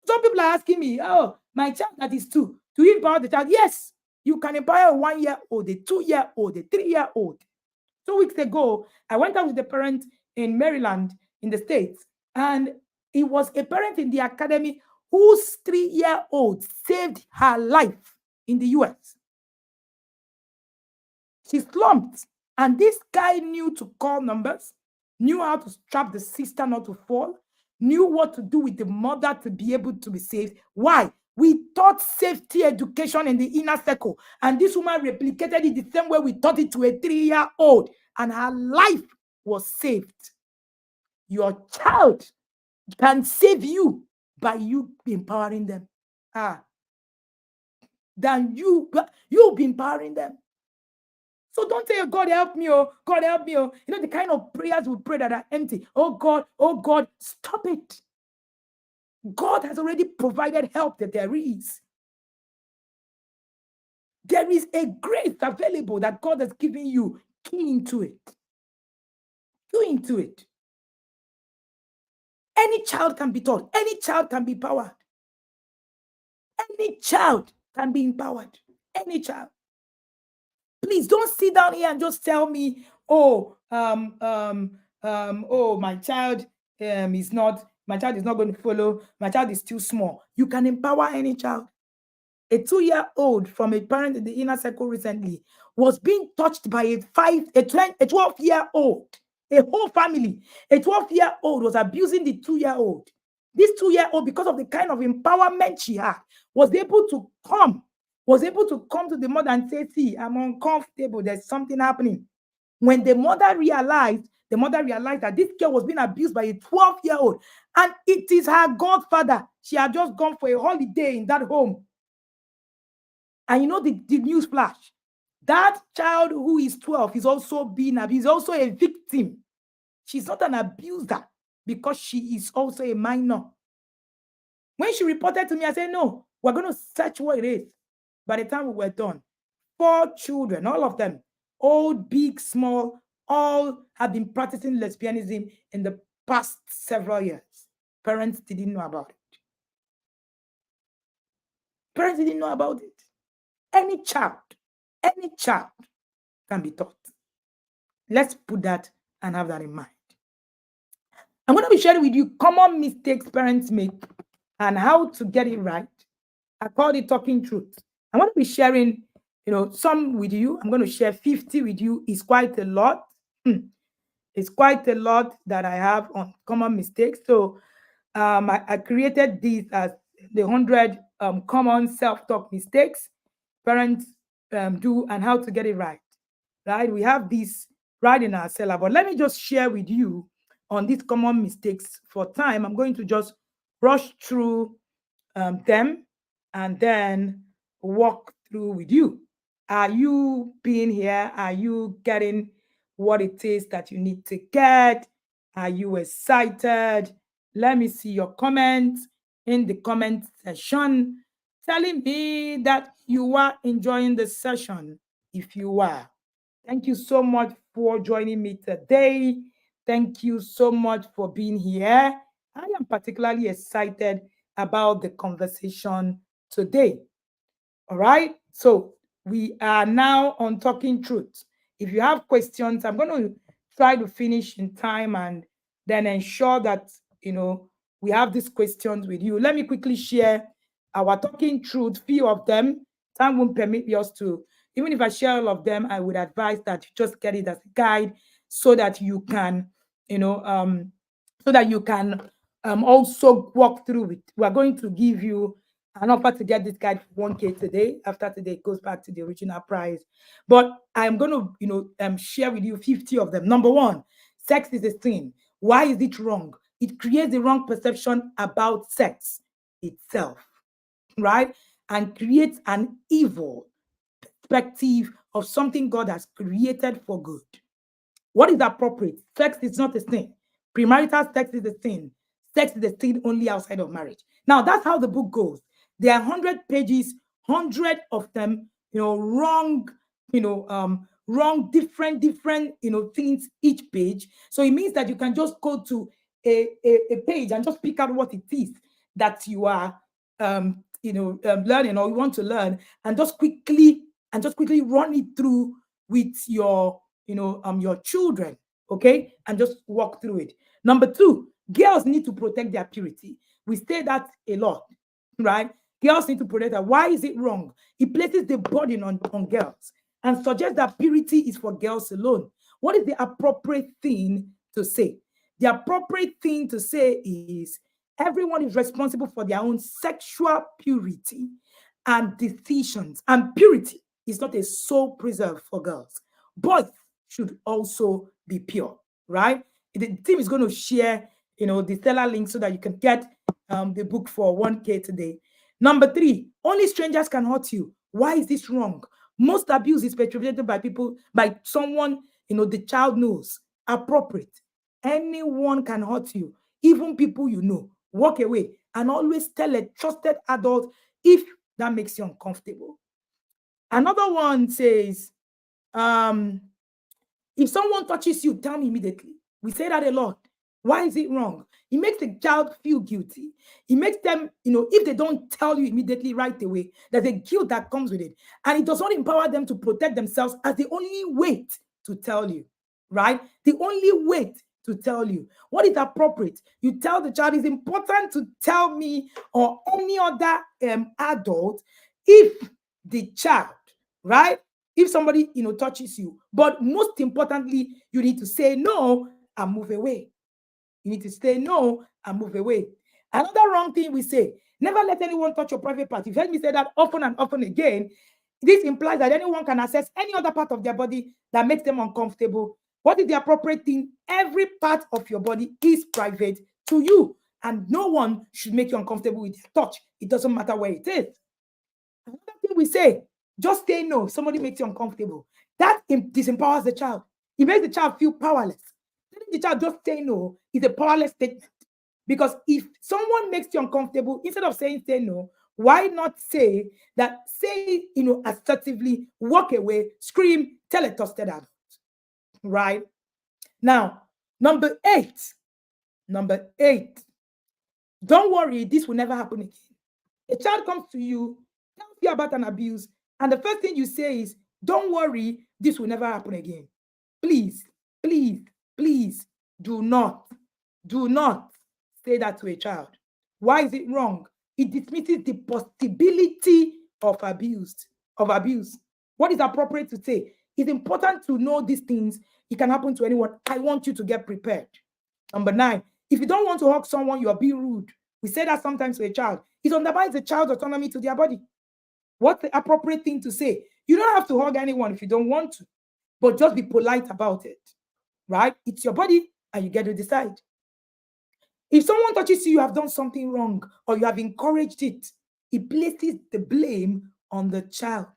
S1: Some people are asking me, oh, my child that is 2, do you empower the child? Yes, you can empower a 1-year-old, a 2-year-old, a 3-year-old. 2 weeks ago, I went out with a parent in Maryland, in the States, and it was a parent in the academy whose 3-year-old saved her life in the US. She slumped, and this guy knew to call numbers, knew how to strap the sister not to fall, knew what to do with the mother to be able to be saved. Why? We taught safety education in the inner circle, and this woman replicated it the same way we taught it to a 3-year-old, and her life was saved. Your child can save you by you empowering them. Than you'll be empowering them. So don't say, God help me, oh, God help me, oh. You know, the kind of prayers we pray that are empty. Oh God, stop it. God has already provided help that there is. There is a grace available that God has given you. Key into it. Go into it. Any child can be taught. Any child can be empowered. Any child can be empowered. Any child. Please don't sit down here and just tell me, oh, my child is not going to follow. My child is still small. You can empower any child. A 2-year-old from a parent in the inner circle recently was being touched by a 12-year-old. A whole family. A 12-year-old was abusing the 2-year-old. This 2-year-old, because of the kind of empowerment she had, was able to come to the mother and say, see, I'm uncomfortable. There's something happening. When the mother realized that this girl was being abused by a 12-year-old, and it is her godfather. She had just gone for a holiday in that home. And you know the news flash. That child who is 12 is also being abused, also a victim. She's not an abuser because she is also a minor. When she reported to me, I said, no, we're going to search what it is. By the time we were done, 4 children, all of them, old, big, small, all have been practicing lesbianism in the past several years. Parents didn't know about it. Parents didn't know about it. Any child can be taught. Let's put that and have that in mind. I'm going to be sharing with you common mistakes parents make and how to get it right. I call it talking truth. I'm going to be sharing, some with you. I'm going to share 50 with you. It's quite a lot. It's quite a lot that I have on common mistakes. So I created this as the 100 common self-talk mistakes parents do and how to get it right. Right? We have this right in our cellar, but let me just share with you on these common mistakes for time. I'm going to just rush through them and then walk through with you. Are you being here? Are you getting what it is that you need to get? Are you excited? Let me see your comments in the comment section telling me that you are enjoying the session. If you are, thank you so much for joining me today. Thank you so much for being here. I am particularly excited about the conversation today. All right. So we are now on talking truth. If you have questions, I'm going to try to finish in time and then ensure that, we have these questions with you. Let me quickly share our talking truth, few of them. Time won't permit us to, even if I share all of them, I would advise that you just get it as a guide so that you can, you know, um, also walk through it. We are going to give you an offer to get this guide for 1K today. After today, it goes back to the original price. But I'm going to, share with you 50 of them. Number one, sex is a sin. Why is it wrong? It creates the wrong perception about sex itself, right? And creates an evil perspective of something God has created for good. What is appropriate? Sex is not a sin. Premarital sex is a sin. Sex is a sin only outside of marriage. Now, that's how the book goes. There are 100 pages, 100 of them, wrong, wrong, different, things each page. So it means that you can just go to a page and just pick out what it is that you are, learning or you want to learn, and just quickly run it through with your children, okay, and just walk through it. Number two, girls need to protect their purity. We say that a lot, right? Girls need to protect that. Why is it wrong? It places the burden on girls and suggests that purity is for girls alone. What is the appropriate thing to say? The appropriate thing to say is everyone is responsible for their own sexual purity and decisions. And purity is not a sole preserve for girls. Boys should also be pure, right? The team is going to share, the seller link so that you can get the book for 1K today. Number three, only strangers can hurt you. Why is this wrong? Most abuse is perpetrated by someone, the child knows. Appropriate. Anyone can hurt you, even people you know. Walk away and always tell a trusted adult if that makes you uncomfortable. Another one says, um, if someone touches you, tell me immediately. We say that a lot. Why is it wrong? It makes the child feel guilty. It makes them, if they don't tell you immediately right away, there's a guilt that comes with it. And it does not empower them to protect themselves as the only way to tell you, right? The only way to tell you. What is appropriate? You tell the child it's important to tell me or any other adult if the child, right? If somebody touches you, but most importantly, you need to say no and move away. You need to say no and move away. Another wrong thing we say: never let anyone touch your private part. You've heard me say that often and often again. This implies that anyone can access any other part of their body that makes them uncomfortable. What is the appropriate thing? Every part of your body is private to you, and no one should make you uncomfortable with their touch. It doesn't matter where it is. Another thing we say: just say no. Somebody makes you uncomfortable. That disempowers the child. It makes the child feel powerless. Telling the child just say no is a powerless statement. Because if someone makes you uncomfortable, instead of saying say no, why not say that, say, assertively, walk away, scream, tell a trusted adult, right? Now, number eight, don't worry, this will never happen again. A child comes to you, tells you about an abuse, and the first thing you say is, don't worry, this will never happen again. Please, please, please do not say that to a child. Why is it wrong? It dismisses the possibility of abuse. What is appropriate to say? It's important to know these things. It can happen to anyone. I want you to get prepared. Number nine, If you don't want to hug someone, you are being rude. We say that sometimes to a child. It undermines the child's autonomy to their body. What's the appropriate thing to say? You don't have to hug anyone if you don't want to, but just be polite about it, right? It's your body and you get to decide. If someone touches you, you have done something wrong or you have encouraged it, it places the blame on the child.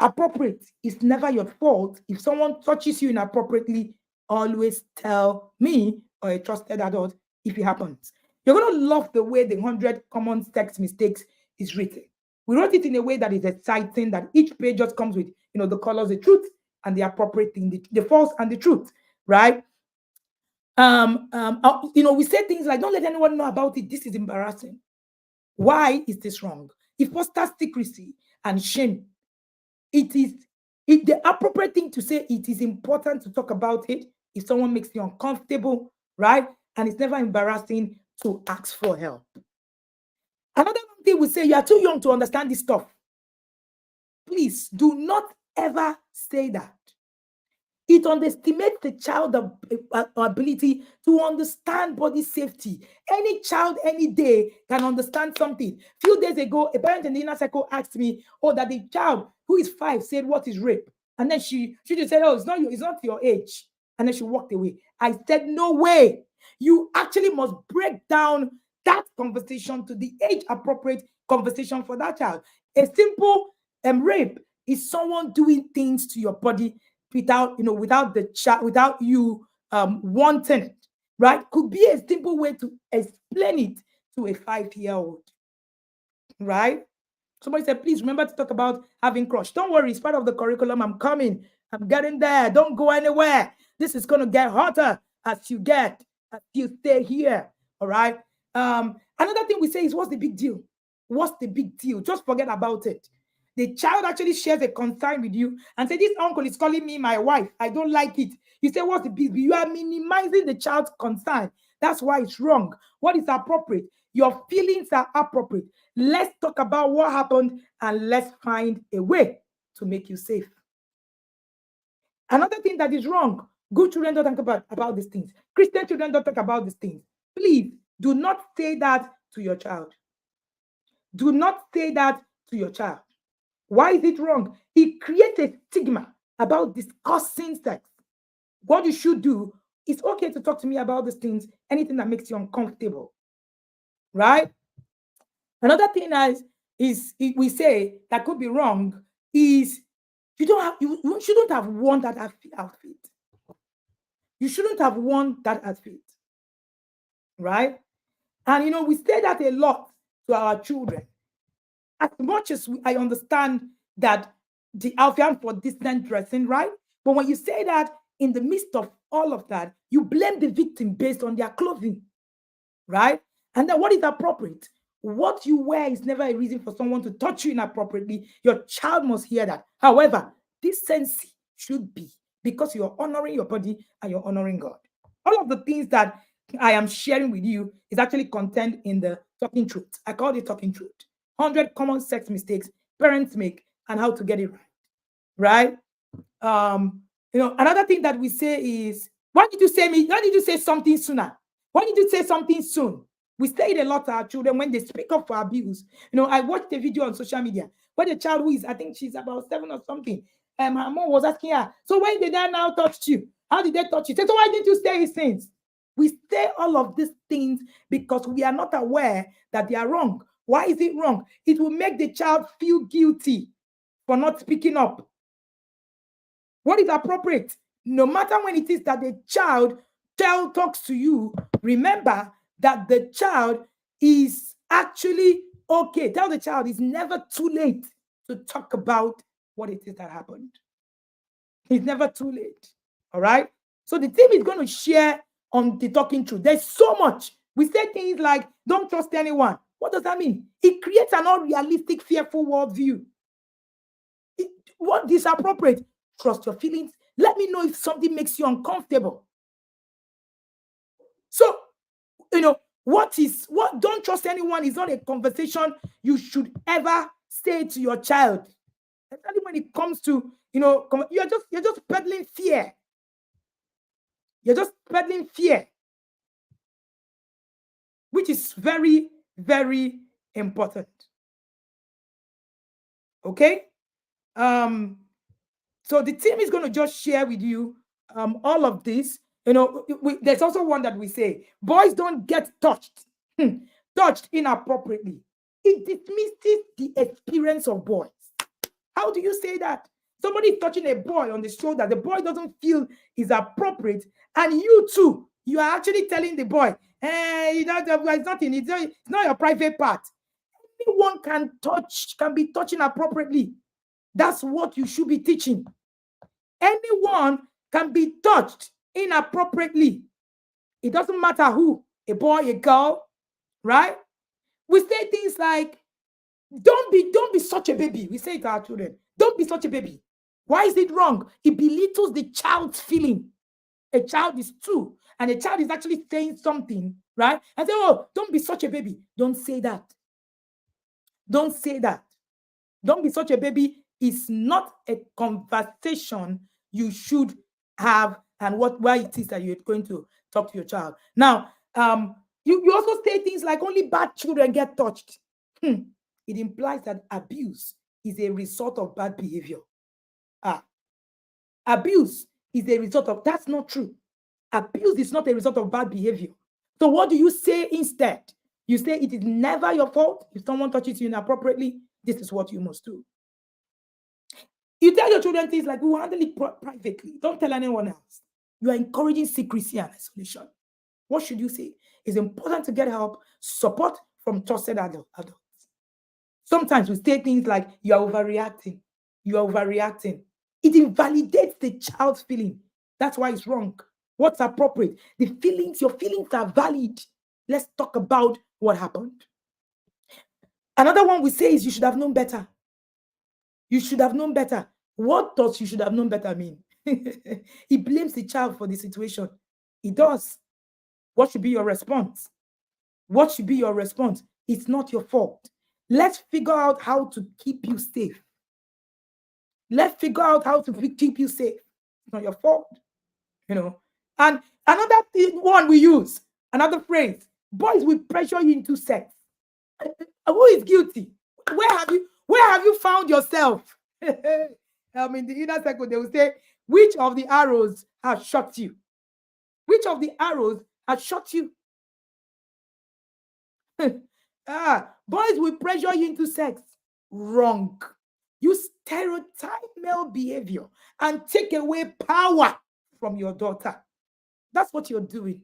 S1: Appropriate is never your fault. If someone touches you inappropriately, always tell me or a trusted adult if it happens. You're going to love the way the 100 common sex mistakes is written. We wrote it in a way that is exciting, that each page just comes with, the colors, the truth, and the appropriate thing, the false and the truth, right? We say things like, don't let anyone know about it. This is embarrassing. Why is this wrong? It fosters secrecy and shame. The appropriate thing to say, it is important to talk about it if someone makes you uncomfortable, right? And it's never embarrassing to ask for help. Another thing we say, you are too young to understand this stuff. Please do not ever say that. It underestimates the child's ability to understand body safety. Any child, any day, can understand something. A few days ago, a parent in the inner circle asked me, that the child who is 5 said, "What is rape?" And then she just said, "Oh, it's not your age." And then she walked away. I said, "No way. You actually must break down that conversation to the age-appropriate conversation for that child. A simple rape is someone doing things to your body without you wanting it, right? Could be a simple way to explain it to a 5-year-old, right? Somebody said, please remember to talk about having crush. Don't worry, it's part of the curriculum. I'm coming. I'm getting there. Don't go anywhere. This is going to get hotter as you stay here, all right? Another thing we say is, what's the big deal? What's the big deal? Just forget about it. The child actually shares a concern with you and say, this uncle is calling me my wife. I don't like it. You say, what's the big deal? You are minimizing the child's concern. That's why it's wrong. What is appropriate? Your feelings are appropriate. Let's talk about what happened and let's find a way to make you safe. Another thing that is wrong, good children don't talk about these things. Christian children don't talk about these things. Please do not say that to your child. Do not say that to your child. Why is it wrong? It creates a stigma about discussing sex. What you should do, it's okay to talk to me about these things, anything that makes you uncomfortable, right? Another thing is we say that could be wrong is you shouldn't have worn that outfit. You shouldn't have worn that outfit, right? And we say that a lot to our children. As much as I understand that the outfit for decent dressing, right? But when you say that in the midst of all of that, you blame the victim based on their clothing, right? And then what is appropriate? What you wear is never a reason for someone to touch you inappropriately. Your child must hear that. However, decency should be because you're honoring your body and you're honoring God. All of the things that I am sharing with you is actually contained in the Talking Truth. I call it Talking Truth. 100 common sex mistakes parents make and how to get it right. Another thing that we say is, why did you say something sooner? Why did you say something soon? We say it a lot to our children when they speak up for abuse. I watched a video on social media where the child who is, I think she's about 7 or something, her mom was asking her, so when did they now touch you? How did they touch you? So why didn't you say it since? We say all of these things because we are not aware that they are wrong. Why is it wrong? It will make the child feel guilty for not speaking up. What is appropriate? No matter when it is that the child talks to you, remember that the child is actually okay. Tell the child it's never too late to talk about what it is that happened. It's never too late. All right? So the team is going to share on the Talking Truth. There's so much. We say things like, don't trust anyone. What does that mean? It creates an unrealistic, fearful worldview. What is appropriate? Trust your feelings. Let me know if something makes you uncomfortable. So, don't trust anyone is not a conversation you should ever say to your child. Especially when it comes to, you're just peddling fear. You're just peddling fear. which is very, very important. Okay. Um, so the team is going to just share with you all of this. There's also one that we say boys don't get touched, touched inappropriately. It dismisses the experience of boys. How do you say that? Somebody is touching a boy on the shoulder, the boy doesn't feel is appropriate, and you too, you are actually telling the boy, hey, it's nothing, it's not your private part. Anyone can be touching appropriately. That's what you should be teaching. Anyone can be touched inappropriately. It doesn't matter who, a boy, a girl, right? We say things like, don't be such a baby. We say it to our children. Don't be such a baby. Why is it wrong? It belittles the child's feeling. A child is two, and a child is actually saying something, right? And say, oh, don't be such a baby. Don't say that. Don't say that. Don't be such a baby is not a conversation you should have, and why it is that you're going to talk to your child. Now, you also say things like only bad children get touched. It implies that abuse is a result of bad behavior. Abuse is a result of, that's not true. Abuse is not a result of bad behavior. So what do you say instead? You say it is never your fault. If someone touches you inappropriately, this is what you must do. You tell your children things like, we will handle it privately. Don't tell anyone else. You are encouraging secrecy and isolation. What should you say? It's important to get help, support from trusted adults. Sometimes we say things like, you are overreacting. You are overreacting. It invalidates the child's feeling. That's why it's wrong. What's appropriate? Your feelings are valid. Let's talk about what happened. Another one we say is, you should have known better. You should have known better. What does you should have known better mean? He blames the child for the situation. He does. What should be your response? What should be your response? It's not your fault. Let's figure out how to keep you safe. Let's figure out how to keep you safe. It's not your fault. And another one we use, another phrase, boys will pressure you into sex. Who is guilty? Where have you found yourself? In the inner circle, they will say, which of the arrows has shot you? Which of the arrows has shot you? Boys will pressure you into sex. Wrong. You stereotype male behavior and take away power from your daughter. That's what you're doing.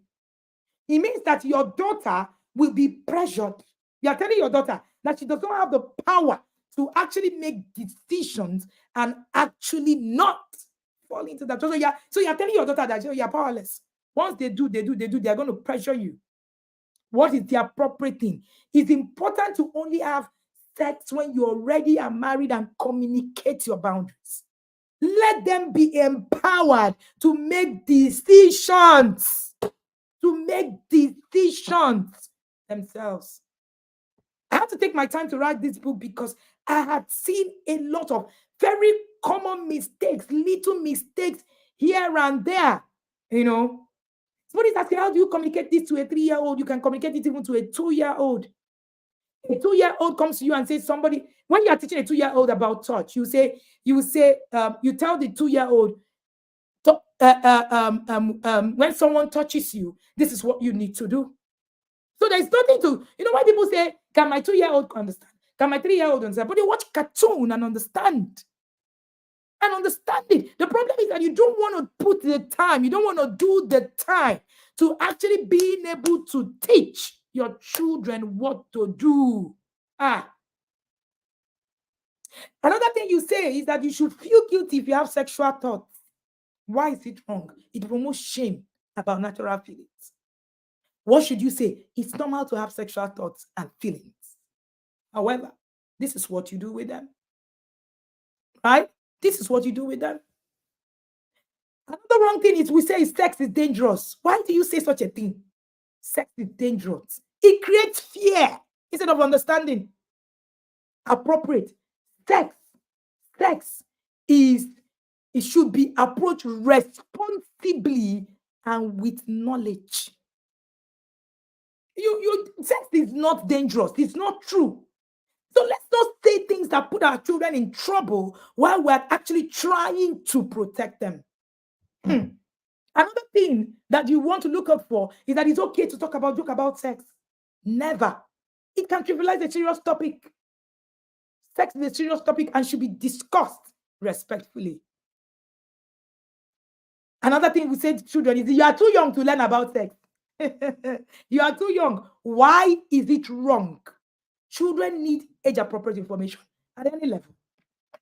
S1: It means that your daughter will be pressured. You are telling your daughter that she does not have the power to actually make decisions and actually not fall into that. So you're telling your daughter that you're powerless. Once they do, they're going to pressure you. What is the appropriate thing? It's important to only have sex when you already are married and communicate your boundaries. Let them be empowered to make decisions. Themselves. I had to take my time to write this book because I had seen a lot of very common mistakes, little mistakes here and there. Somebody's asking, how do you communicate this to a 3-year-old? You can communicate it even to a 2-year-old. A 2-year-old comes to you and says, when you are teaching a 2-year-old about touch, you tell the 2-year-old, when someone touches you, this is what you need to do. So there's nothing to, why people say, can my 2-year-old understand? Can my 3-year-old understand? But they watch cartoon and understand. The problem is that you don't want to put the time, you don't want to do the time to actually being able to teach your children what to do. Another thing you say is that you should feel guilty if you have sexual thoughts. Why is it wrong? It promotes shame about natural feelings. What should you say? It's normal to have sexual thoughts and feelings. However, this is what you do with them. Right? This is what you do with them. Another wrong thing is we say sex is dangerous. Why do you say such a thing? Sex is dangerous. It creates fear instead of understanding. Appropriate. Sex it should be approached responsibly and with knowledge. Sex is not dangerous. It's not true. So let's not say things that put our children in trouble while we're actually trying to protect them. Another thing that you want to look up for is that it's okay to joke about sex. Never. It can trivialize a serious topic. Sex is a serious topic and should be discussed respectfully. Another thing we say to children is you are too young to learn about sex. You are too young. Why is it wrong? Children need age-appropriate information at any level.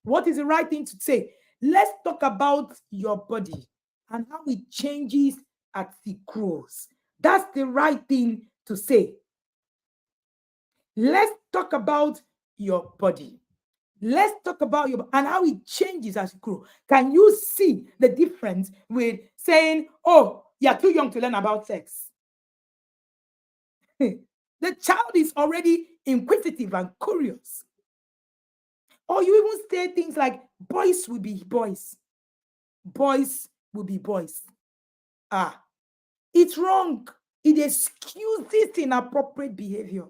S1: What is the right thing to say? Let's talk about your body and how it changes as it grows. That's the right thing to say. Let's talk about your body. Let's talk about your and how it changes as you grow. Can you see the difference with saying, oh, you're too young to learn about sex? The child is already inquisitive and curious. Or you even say things like, boys will be boys. Boys will be boys. It's wrong. It excuses inappropriate behavior.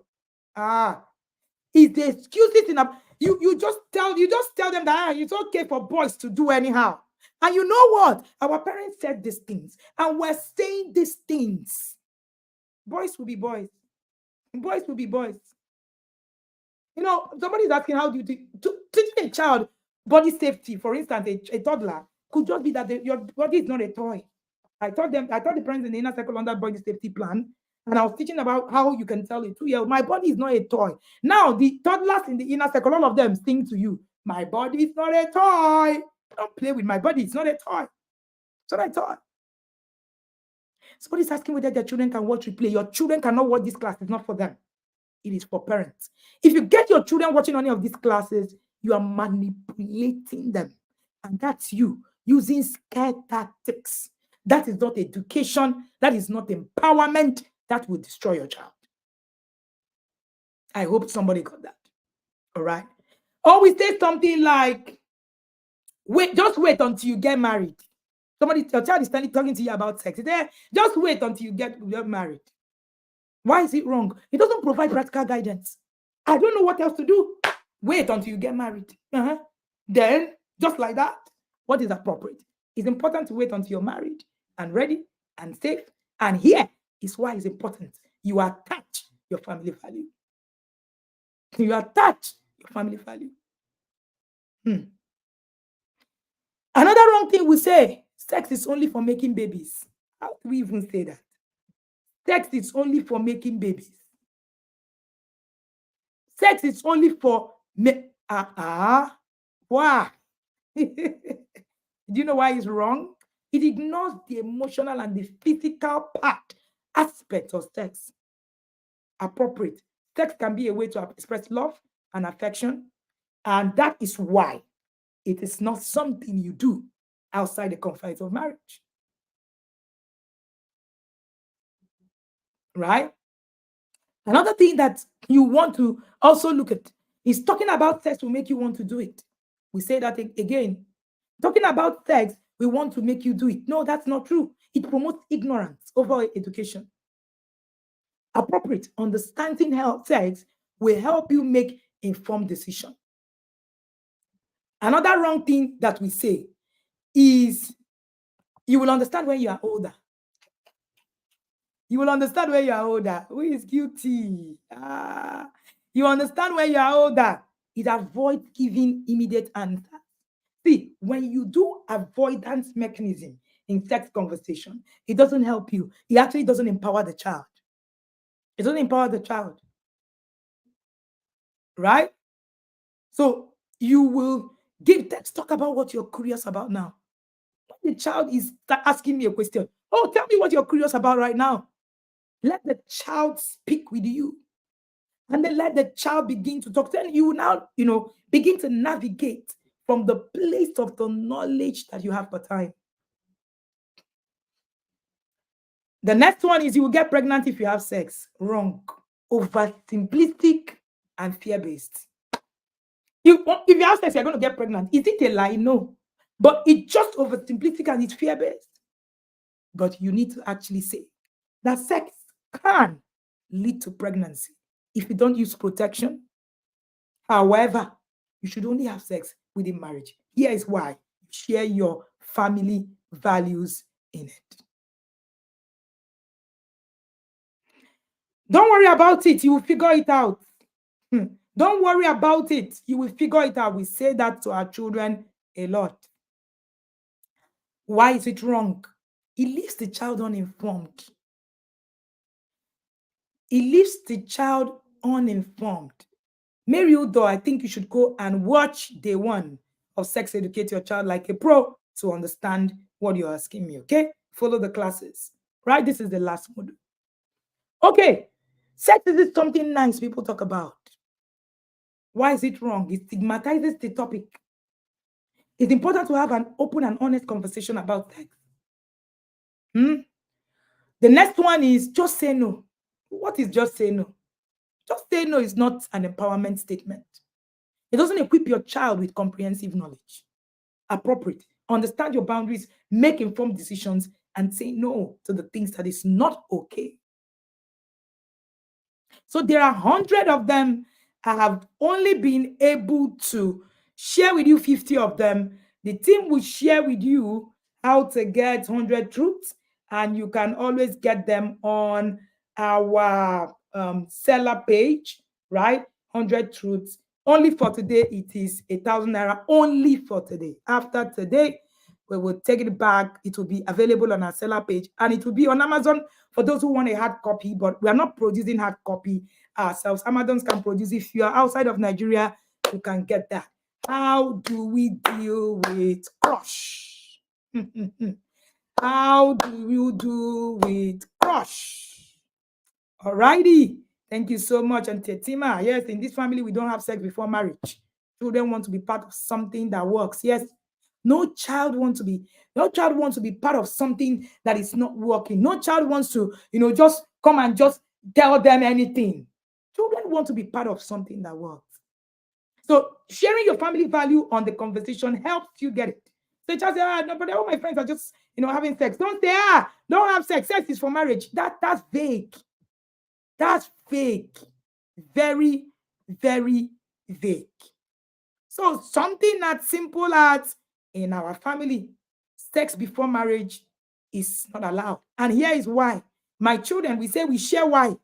S1: It excuses you just tell them that it's okay for boys to do anyhow. And you know what? Our parents said these things, and we're saying these things. Boys will be boys. Boys will be boys. You know, somebody's asking how do you teaching a child body safety, for instance, a toddler could just be that your body is not a toy. I taught the parents in the inner circle under body safety plan, and I was teaching about how you can tell a 2-year-old, my body is not a toy. Now, the toddlers in the inner circle, all of them sing to you, my body is not a toy. Don't play with my body. It's not a toy. It's not a toy. Somebody's asking whether their children can watch replay. Your children cannot watch this class. It's not for them. It is for parents. If you get your children watching any of these classes, you are manipulating them. And that's you using scare tactics. That is not education. That is not empowerment. That will destroy your child. I hope somebody got that. All right. Or we say something like, just wait until you get married. Your child is talking to you about sex. Just wait until you get married. Why is it wrong? It doesn't provide practical guidance. I don't know what else to do. Wait until you get married. Then, just like that, what is appropriate? It's important to wait until you're married and ready and safe. And here is why it's important. You attach your family value. You attach your family value. Another wrong thing we say, sex is only for making babies. How do we even say that? Sex is only for making babies. Sex is only for why? Do you know why it's wrong? It ignores the emotional and the physical aspect of sex. Appropriate. Sex can be a way to express love and affection, and that is why it is not something you do outside the confines of marriage. Right? Another thing that you want to also look at is talking about sex will make you want to do it. We say that again. Talking about sex, we want to make you do it. No, that's not true. It promotes ignorance over education. Appropriate understanding sex will help you make informed decision. Another wrong thing that we say is you will understand when you are older. You will understand when you are older. Who is guilty? You understand when you are older. It avoids giving immediate answers. See, when you do avoidance mechanism in sex conversation, it doesn't help you. It actually doesn't empower the child. It doesn't empower the child. Right? So you will let's talk about what you're curious about now. When the child is asking me a question, oh, tell me what you're curious about right now. Let the child speak with you. And then let the child begin to talk. Then you now, begin to navigate from the place of the knowledge that you have per time. The next one is you will get pregnant if you have sex. Wrong. Oversimplistic and fear-based. If you have sex, you're going to get pregnant. Is it a lie? No. But it's just oversimplistic and it's fear-based. But you need to actually say that sex can lead to pregnancy if you don't use protection. However, you should only have sex within marriage. Here is why: you share your family values in it. Don't worry about it, you will figure it out. Don't worry about it, you will figure it out. We say that to our children a lot. Why is it wrong? It leaves the child uninformed. It leaves the child uninformed. Mary Udo, I think you should go and watch day one of Sex Educate Your Child Like a Pro to understand what you're asking me, okay? Follow the classes, right? This is the last module. Okay, sex is something nice people talk about. Why is it wrong? It stigmatizes the topic. It's important to have an open and honest conversation about sex. The next one is just say no. What is just say no? Just say no is not an empowerment statement. It doesn't equip your child with comprehensive knowledge. Appropriate. Understand your boundaries, make informed decisions, and say no to the things that is not okay. So there are 100 of them. I have only been able to share with you 50 of them. The team will share with you how to get 100 truths, and you can always get them on our seller page, right? 100 truths. Only for today, it is 1,000 naira. Only for today. After today, we will take it back. It will be available on our seller page, and it will be on Amazon for those who want a hard copy, but we are not producing hard copy ourselves. Amazon can produce. If you are outside of Nigeria, you can get that. How do we deal with crush? How do you do with crush? Alrighty. Thank you so much, Auntie Tima. Yes, in this family, we don't have sex before marriage. Children want to be part of something that works. Yes. No child wants to be part of something that is not working. No child wants to, just come and just tell them anything. Children want to be part of something that works. So sharing your family value on the conversation helps you get it. So just say, no, but all my friends are just, having sex. Don't say, don't have sex. Sex is for marriage. That's vague. That's fake. Very, very vague. So something as simple as, in our family, sex before marriage is not allowed. And here is why. My children, we say we share why.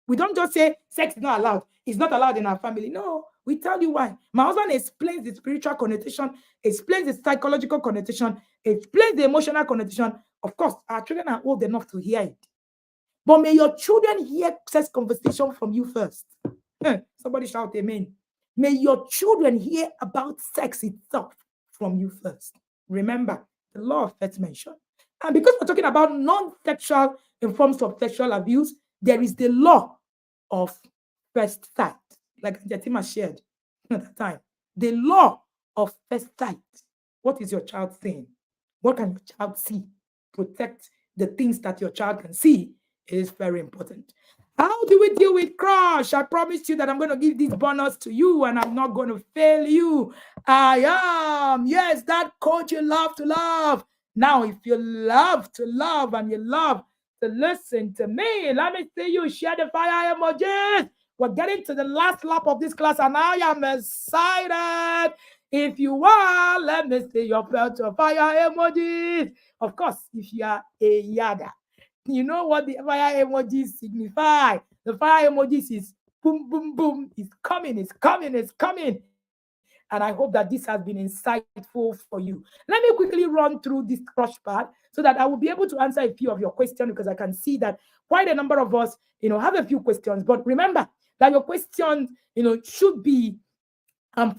S1: We don't just say sex is not allowed. It's not allowed in our family. No, we tell you why. My husband explains the spiritual connotation, explains the psychological connotation, explains the emotional connotation. Of course, our children are old enough to hear it. But may your children hear sex conversation from you first. Somebody shout amen. May your children hear about sex itself from you first. Remember, the law of first mention. And because we're talking about non-sexual forms of sexual abuse, there is the law of first sight, like Jatima shared at the time. The law of first sight. What is your child saying? What can your child see? Protect the things that your child can see. It is very important. How do we deal with crush? I promised you that I'm going to give this bonus to you and I'm not going to fail you. I am, yes, that coach you love to love. Now, if you love to love and you love to listen to me, let me see you share the fire emojis. We're getting to the last lap of this class and I am excited. If you are, let me see your fire emojis. Of course, if you are a yada, you know what the fire emojis signify. The fire emojis is boom, boom, boom. It's coming, it's coming, it's coming. And I hope that this has been insightful for you. Let me quickly run through this crush part so that I will be able to answer a few of your questions, because I can see that quite a number of us, have a few questions. But remember that your questions, should be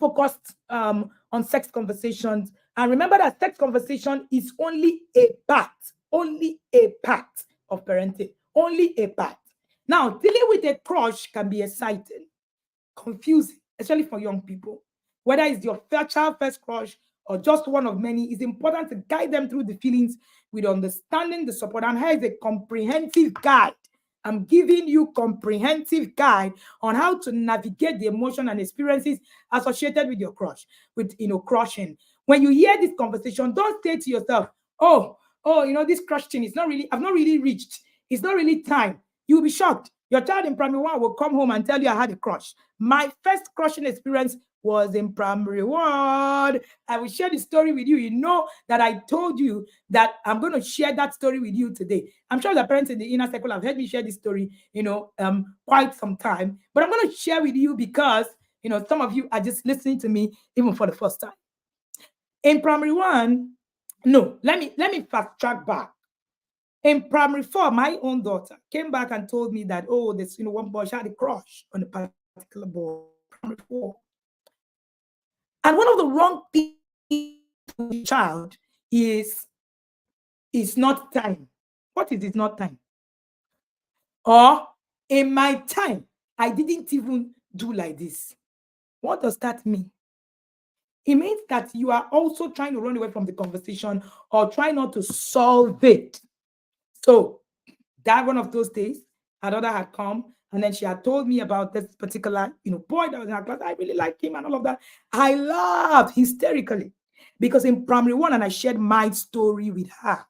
S1: focused on sex conversations. And remember that sex conversation is only a part of parenting, only a part. Now, dealing with a crush can be exciting, confusing, especially for young people. Whether it's your child first crush or just one of many, it's important to guide them through the feelings with understanding, the support. And here is a comprehensive guide. I'm giving you comprehensive guide on how to navigate the emotion and experiences associated with your crush, with crushing. When you hear this conversation, don't say to yourself, oh, this crush thing is not really, I've not really reached. It's not really time. You'll be shocked. Your child in primary one will come home and tell you I had a crush. My first crushing experience was in primary one. I will share the story with you. You know that I told you that I'm going to share that story with you today. I'm sure the parents in the inner circle have heard me share this story, quite some time. But I'm going to share with you because, some of you are just listening to me even for the first time. In primary one, no, let me fast track back. In primary four, my own daughter came back and told me that, oh, this, one boy, she had a crush on a particular boy in primary four. And one of the wrong things with the child is it's not time. What is it's not time? Or in my time, I didn't even do like this. What does that mean? It means that you are also trying to run away from the conversation or try not to solve it. So that one of those days, her daughter had come and then she had told me about this particular, boy that was in her class. I really like him and all of that. I laughed hysterically because in primary one, and I shared my story with her.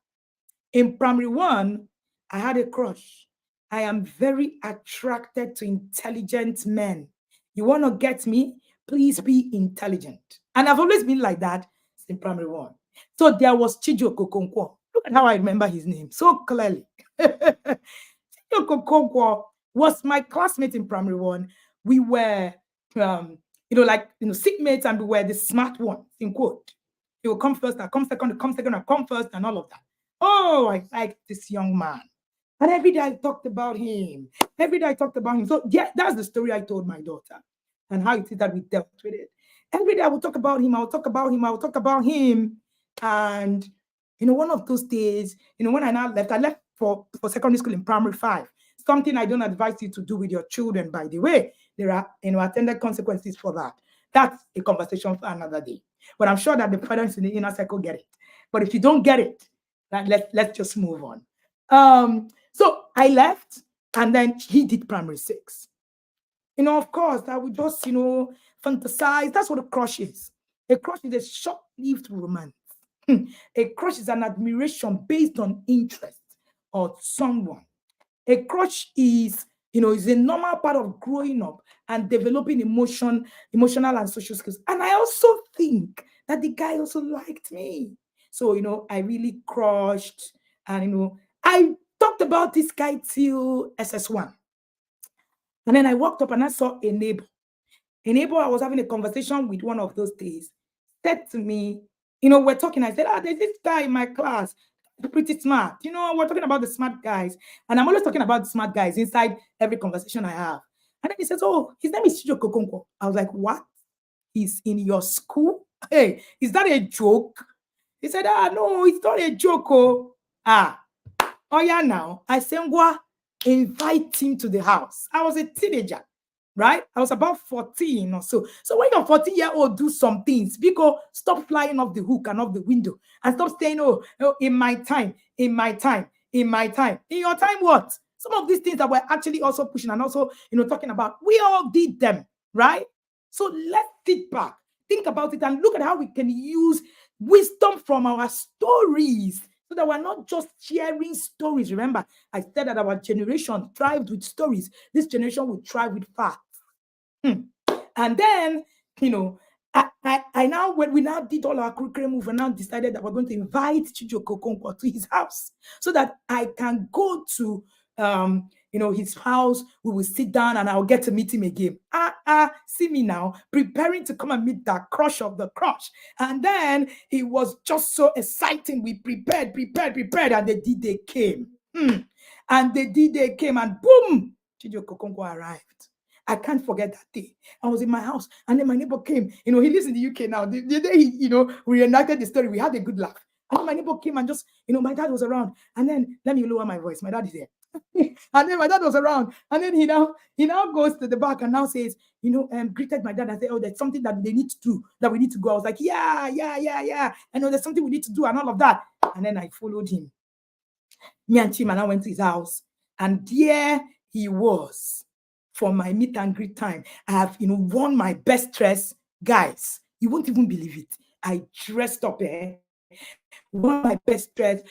S1: In primary one, I had a crush. I am very attracted to intelligent men. You want to get me? Please be intelligent. And I've always been like that since primary one. So there was Chijo Kokonkwo. Look at how I remember his name so clearly. Chijo Kokonkwo was my classmate in primary one. We were, seatmates, and we were the smart ones, in quote. He will come first, I come second, I come second, I come first, and all of that. Oh, I like this young man. And every day I talked about him. Every day I talked about him. So yeah, that's the story I told my daughter and how it is that we dealt with it. Every day I would talk about him. I would talk about him. I would talk about him. And, one of those days, when I left for secondary school in primary five. Something I don't advise you to do with your children, by the way. There are, attended consequences for that. That's a conversation for another day. But I'm sure that the parents in the inner circle get it. But if you don't get it, let's just move on. So I left, and then he did primary six. Of course, I would just, fantasize. That's what a crush is. A crush is a short-lived romance. A crush is an admiration based on interest or someone. A crush is a normal part of growing up and developing emotional and social skills. And I also think that the guy also liked me. So, I really crushed, and, I talked about this guy till SS1. And then I walked up and I saw a neighbor. A neighbor I was having a conversation with one of those days said to me, we're talking. I said, there's this guy in my class, pretty smart. We're talking about the smart guys. And I'm always talking about the smart guys inside every conversation I have. And then he says, oh, his name is Chijo Kokonkwo. I was like, what? He's in your school? Hey, is that a joke? He said, no, it's not a joke. Oh yeah, now. I said, invite him to the house. I was a teenager, right? I was about 14 or so. So when you're 14-year-old, do some things. Because stop flying off the hook and off the window. And stop saying, oh, in my time, in my time, in my time. In your time, what? Some of these things that we're actually also pushing and also, talking about, we all did them, right? So let's sit back, think about it, and look at how we can use wisdom from our stories so that we're not just sharing stories. Remember, I said that our generation thrived with stories. This generation will thrive with facts. And then, I now, when we now did all our curriculum move, and now decided that we're going to invite Chijo Kokonkwo to his house so that I can go to his house. We will sit down and I'll get to meet him again. See me now, preparing to come and meet that crush of the crush. And then it was just so exciting. We prepared, and the D-Day came. And the D-Day came, and boom, Chijo Kokonkwo arrived. I can't forget that day. I was in my house, and then my neighbor came. He lives in the UK now. The day he, reenacted the story, we had a good laugh. And then my neighbor came and just, my dad was around. And then, let me lower my voice. My dad is there. And then my dad was around. And then he now goes to the back and now says, greeted my dad and said, oh, there's something that they need to do, that we need to go. I was like, yeah. I know there's something we need to do and all of that. And then I followed him. Me and Chima now went to his house. And there he was. For my meet and greet time, I have, worn my best dress. Guys, you won't even believe it. I dressed up, wore my best dress,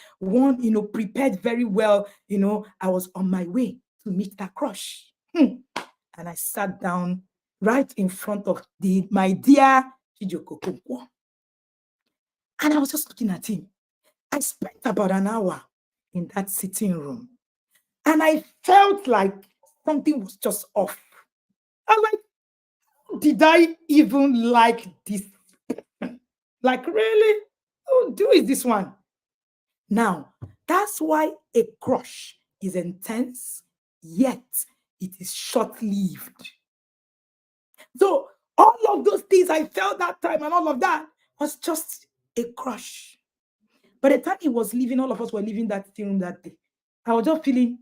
S1: prepared very well. I was on my way to meet that crush. And I sat down right in front of my dear Chijoko. And I was just looking at him. I spent about an hour in that sitting room. And I felt like something was just off. I was like, did I even like this? Like, really? Who is this one? Now, that's why a crush is intense, yet it is short-lived. So all of those things I felt that time and all of that was just a crush. By the time he was leaving, all of us were leaving that room that day. I was just feeling,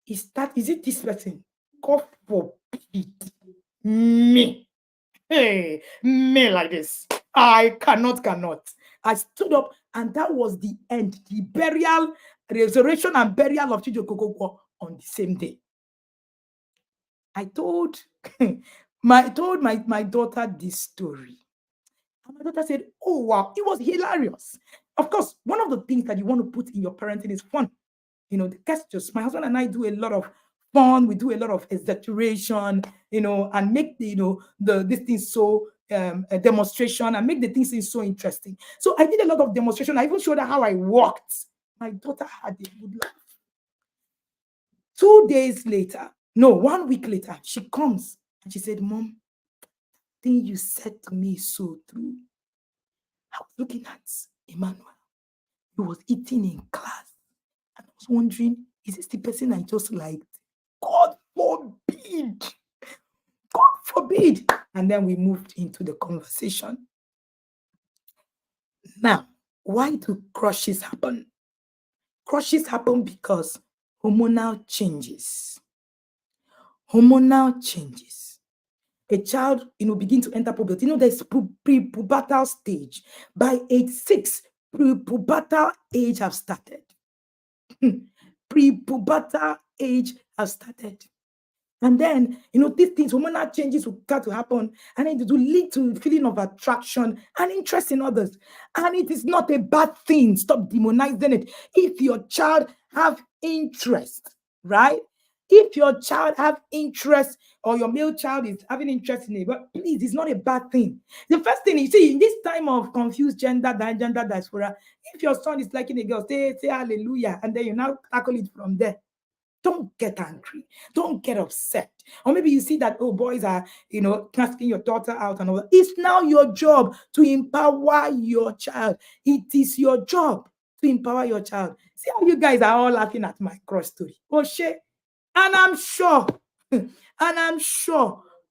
S1: is it this person? God forbid me. Hey, me like this. I cannot. I stood up, and that was the end, the burial, resurrection and burial of Chijokoko on the same day. I told my daughter this story. And my daughter said, oh, wow, it was hilarious. Of course, one of the things that you want to put in your parenting is fun. The gestures. My husband and I do a lot of fun. We do a lot of exaggeration, and make this thing so a demonstration and make the things so interesting. So I did a lot of demonstration. I even showed her how I walked. My daughter had a good laugh. 2 days later, no, 1 week later, she comes and she said, Mom, thing you said to me is so true. I was looking at Emmanuel. He was eating in class. And I was wondering, is this the person I just liked? God forbid. God forbid. And then we moved into the conversation. Now, why do crushes happen? Crushes happen because hormonal changes. Hormonal changes. A child, begin to enter puberty. There's pre-pubertal stage. By age 6, pre-pubertal age have started. Pre-pubertal age has started. And then, these things, hormonal changes will start to happen, and it will lead to a feeling of attraction and interest in others. And it is not a bad thing. Stop demonizing it. If your child have interest, right? If your child have interest, or your male child is having interest in it, but please, it's not a bad thing. The first thing you see in this time of confused gender diaspora, if your son is liking a girl, say hallelujah, and then you now tackle it from there. Don't get angry. Don't get upset. Or maybe you see that, boys are, casting your daughter out and all that. It's now your job to empower your child. It is your job to empower your child. See how you guys are all laughing at my cross story. Oh, shit. And I'm sure,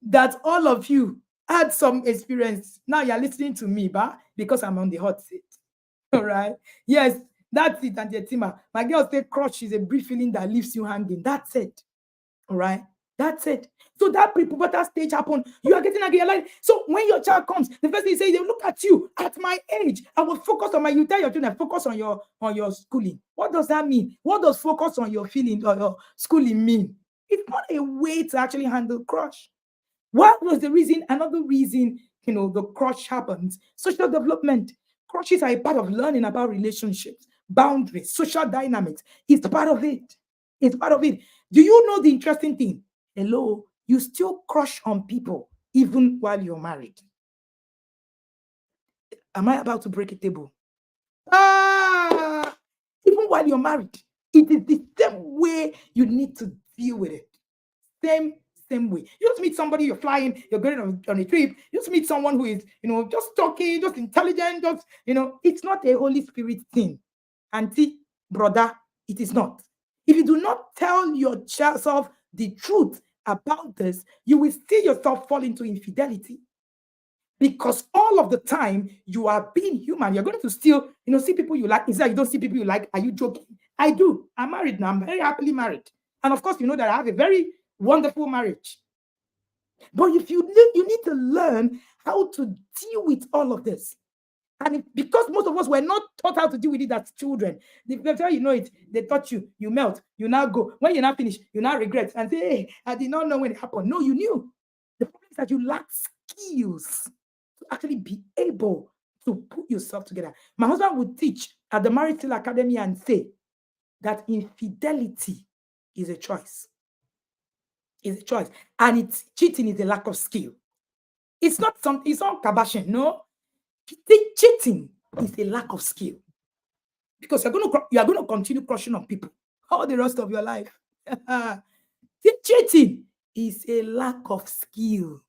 S1: that all of you had some experience. Now you're listening to me, because I'm on the hot seat. All right. Yes, that's it, Auntie Tima. My girl said crush is a brief feeling that leaves you hanging. That's it. All right. That's it. So that pre-pubertal stage happened. You are getting angry. Like, so when your child comes, the first thing you say, they look at you at my age. I will focus on you tell your children, focus on your schooling. What does that mean? What does focus on your feeling or your schooling mean? It's not a way to actually handle crush. What was the reason? Another reason, the crush happens. Social development. Crushes are a part of learning about relationships, boundaries, social dynamics. It's part of it. It's part of it. Do you know the interesting thing? Hello, you still crush on people even while you're married. Am I about to break a table? Even while you're married, it is the same way you need to deal with it. Same way. You just meet somebody, you're flying, you're going on a trip, you just meet someone who is, just talking, just intelligent, just, it's not a Holy Spirit thing. Auntie, brother, it is not. If you do not tell yourself the truth about this, you will see yourself fall into infidelity. Because all of the time you are being human, you're going to still, see people you like. Is that you don't see people you like? Are you joking? I do. I'm married now. I'm very happily married. And of course, you know that I have a very wonderful marriage. But if you need to learn how to deal with all of this. And because most of us were not taught how to deal with it as children, before you know it, they taught you, you melt, you now go. When you're not finished, you now regret and say, hey, I did not know when it happened. No, you knew. The problem is that you lack skills to actually be able to put yourself together. My husband would teach at the Marital Academy and say that infidelity is a choice. It's a choice. And it's cheating is a lack of skill. It's not kabashing. No. Cheating is a lack of skill because you are going to continue crushing on people all the rest of your life. Cheating is a lack of skill.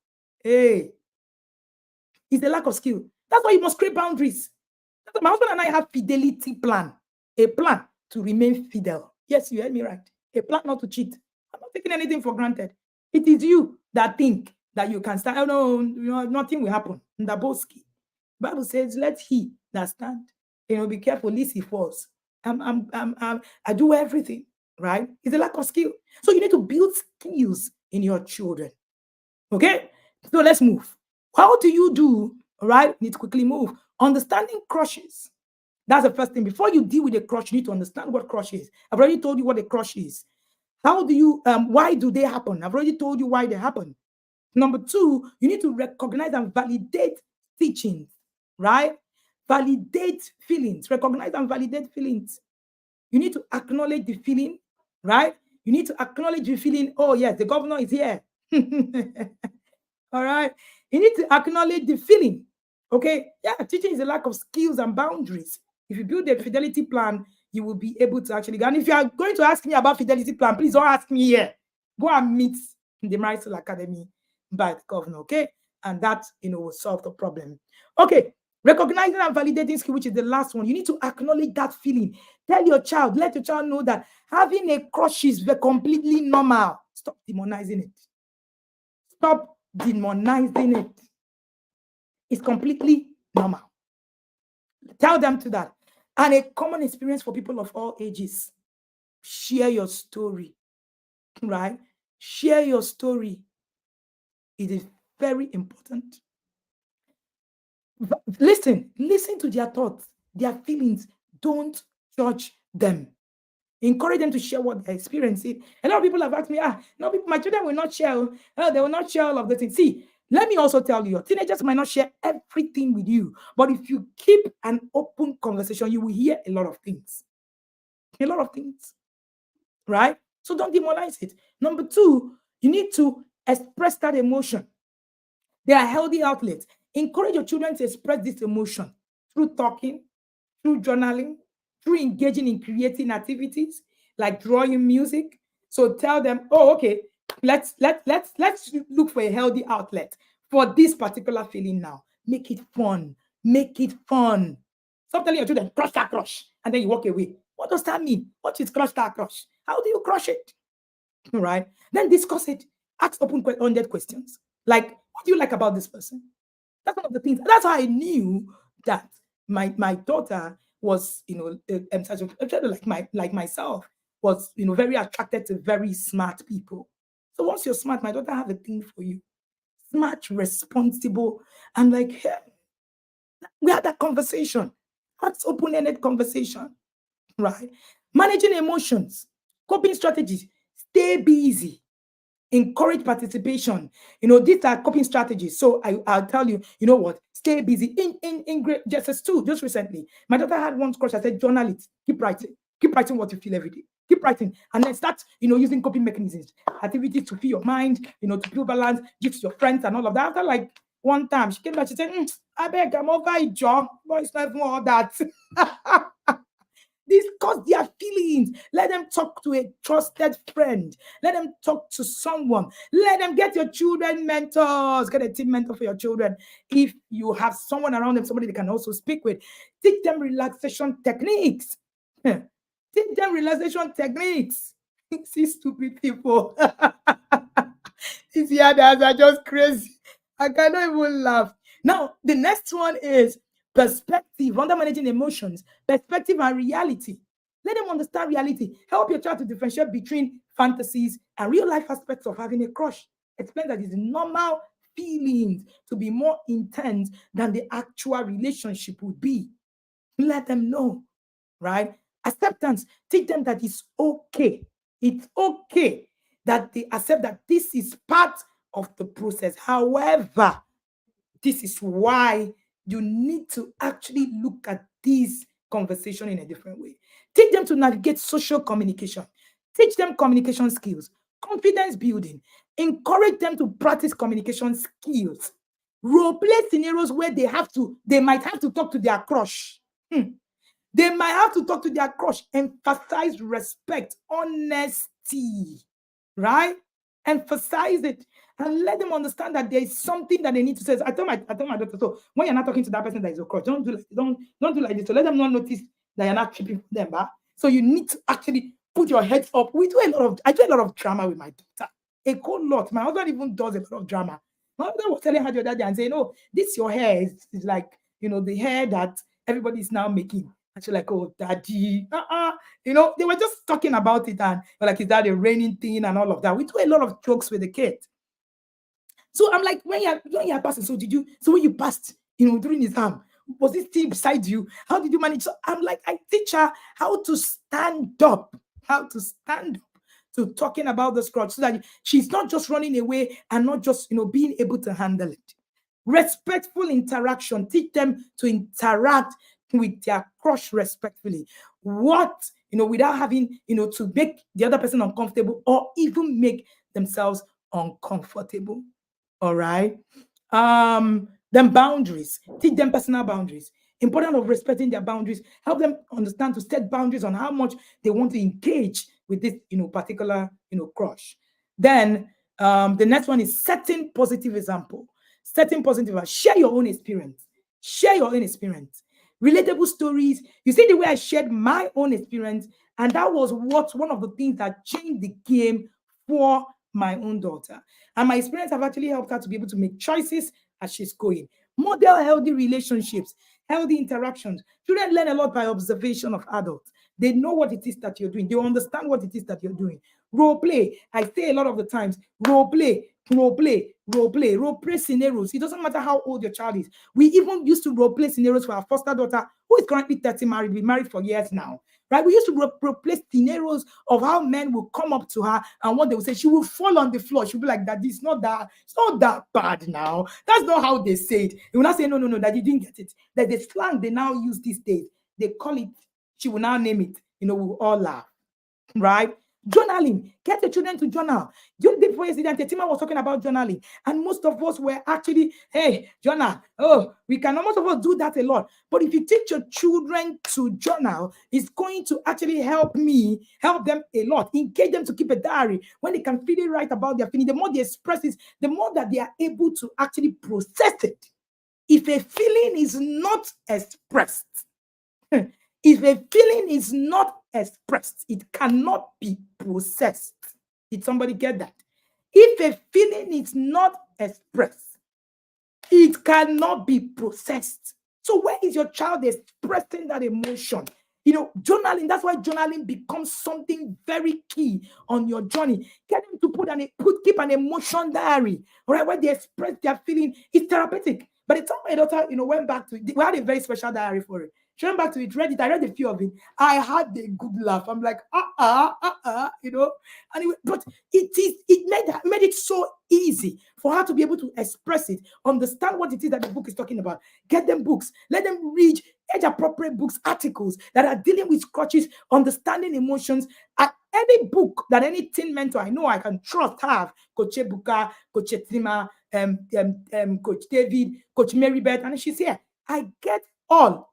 S1: Hey, it's a lack of skill. That's why you must create boundaries. That's why my husband and I have fidelity plan, a plan to remain fidel. Yes, you heard me right. A plan not to cheat. I'm not taking anything for granted. It is you that think that you can stand. Oh no, nothing will happen. Ndaboski. Bible says, "Let he that stand, be careful, lest he falls." I do everything right. It's a lack of skill. So you need to build skills in your children. Okay, so let's move. How do you do? All right, need to quickly move. Understanding crushes. That's the first thing. Before you deal with a crush, you need to understand what crush is. I've already told you what a crush is. How do you? Why do they happen? I've already told you why they happen. Number two, you need to recognize and validate teachings, right? Validate feelings, recognize and validate feelings. You need to acknowledge the feeling, right? You need to acknowledge the feeling. Oh, yes, the governor is here. All right. You need to acknowledge the feeling. Okay. Yeah, teaching is a lack of skills and boundaries. If you build a fidelity plan, you will be able to actually go. And if you are going to ask me about fidelity plan, please don't ask me here. Go and meet the Marital Academy by the governor. Okay. And that, will solve the problem. Okay. Recognizing and validating skill, which is the last one. You need to acknowledge that feeling. Tell your child, let your child know that having a crush is completely normal. Stop demonizing it. Stop demonizing it. It's completely normal. Tell them to that. And a common experience for people of all ages. Share your story, right? Share your story. It is very important. Listen to their thoughts, their feelings. Don't judge them. Encourage them to share what they're experiencing. A lot of people have asked me, no, my children will not share. They will not share all of the things. See, let me also tell you, your teenagers might not share everything with you, but if you keep an open conversation, you will hear a lot of things. A lot of things, right? So don't demonize it. Number two, you need to express that emotion. They are healthy outlets. Encourage your children to express this emotion through talking, through journaling, through engaging in creating activities like drawing music. So tell them, oh, okay, let's look for a healthy outlet for this particular feeling now. Make it fun. Make it fun. Stop telling your children, crush that crush, and then you walk away. What does that mean? What is crush that crush? How do you crush it? All right. Then discuss it. Ask open-ended questions. Like, what do you like about this person? That's one of the things. That's how I knew that my daughter was, like myself, was, very attracted to very smart people. So once you're smart, my daughter have a thing for you. Smart, responsible, and like, hey, we had that conversation. That's open-ended conversation, right? Managing emotions, coping strategies, stay busy, encourage participation. These are coping strategies. So I'll tell you, you know what? Stay busy. In grade just two, just recently, my daughter had one course. I said, journal it. Keep writing what you feel every day. Keep writing, and then start, using coping mechanisms, activities to feel your mind, to feel balance, give to your friends and all of that. After like one time, she came back. She said, "I beg, I'm over it, Joe. But it's not even all that." Discuss their feelings. Let them talk to a trusted friend. Let them talk to someone. Let them get your children mentors. Get a team mentor for your children. If you have someone around them, somebody they can also speak with, teach them relaxation techniques. Teach them relaxation techniques. See, stupid people. These others are just crazy. I cannot even laugh. Now, the next one is perspective, under managing emotions, perspective and reality. Let them understand reality. Help your child to differentiate between fantasies and real life aspects of having a crush. Explain that it's normal feelings to be more intense than the actual relationship would be. Let them know, right? Acceptance. Teach them that it's okay. It's okay that they accept that this is part of the process. However, this is why you need to actually look at this conversation in a different way. Teach them to navigate social communication. Teach them communication skills, confidence building, Encourage them to practice communication skills. Role play scenarios where they might have to talk to their crush. They might have to talk to their crush. Emphasize respect, honesty, right? Emphasize it and let them understand that there is something that they need to say. I told my daughter, so when you're not talking to that person that is your crush, don't do like this. So let them not notice that you're not tripping for them. Huh? So you need to actually put your heads up. I do a lot of drama with my daughter. A whole lot. My husband even does a lot of drama. My husband was telling her the other day and saying, "Oh, this your hair is like the hair that everybody is now making." And she's like, "Oh, daddy, they were just talking about it and like, is that a raining thing and all of that? We do a lot of jokes with the kids. So I'm like, when you're passing, so when you passed, during his arm, was it still beside you? How did you manage? So I'm like, I teach her how to stand up, to talking about the scratch so that she's not just running away and not just, being able to handle it. Respectful interaction. Teach them to interact with their crush respectfully. Without having, to make the other person uncomfortable or even make themselves uncomfortable. All right. Then boundaries. Teach them personal boundaries. Important of respecting their boundaries. Help them understand to set boundaries on how much they want to engage with this, particular, crush. Then the next one is setting positive example. Setting positive. Share your own experience. Share your own experience. Relatable stories. You see the way I shared my own experience, and that was one of the things that changed the game for my own daughter. And my experience have actually helped her to be able to make choices as she's going. Model healthy relationships, healthy interactions. Children learn a lot by observation of adults. They know what it is that you're doing. They understand what it is that you're doing. Role play. I say a lot of the times, role play, role play, role play, role play scenarios. It doesn't matter how old your child is. We even used to role play scenarios for our foster daughter, who is currently 30, married. Been married for years now. Right? We used to replace scenarios of how men will come up to her and what they will say. She will fall on the floor. She'll be like, "Daddy, it's not that bad now. That's not how they say it." They will not say, "No, Daddy, you didn't get it." That the slang they now use these days, they call it, she will now name it. We'll all laugh. Right? Journaling. Get the children to journal. Just before yesterday, Tetima was talking about journaling. And most of us were actually, hey, journal. Oh, most of us do that a lot. But if you teach your children to journal, it's going to actually help them a lot. Engage them to keep a diary. When they can freely write about their feeling, the more they express it, the more that they are able to actually process it. If a feeling is not expressed, if a feeling is not expressed, it cannot be processed. Did somebody get that? If a feeling is not expressed, it cannot be processed. So where is your child expressing that emotion? Journaling, that's why journaling becomes something very key on your journey. Get them to keep an emotion diary, all right, where they express their feeling. It's therapeutic. But the time my daughter, went back to it, we had a very special diary for it. She went back to it, read it. I read a few of it. I had a good laugh. I'm like, but it made it so easy for her to be able to express it, understand what it is that the book is talking about. Get them books. Let them read age-appropriate books, articles that are dealing with crutches, understanding emotions. Any book that any teen mentor I know I can trust have, Coach Ebuka, Coach Etima, Coach David, Coach Marybeth, and she's here. I get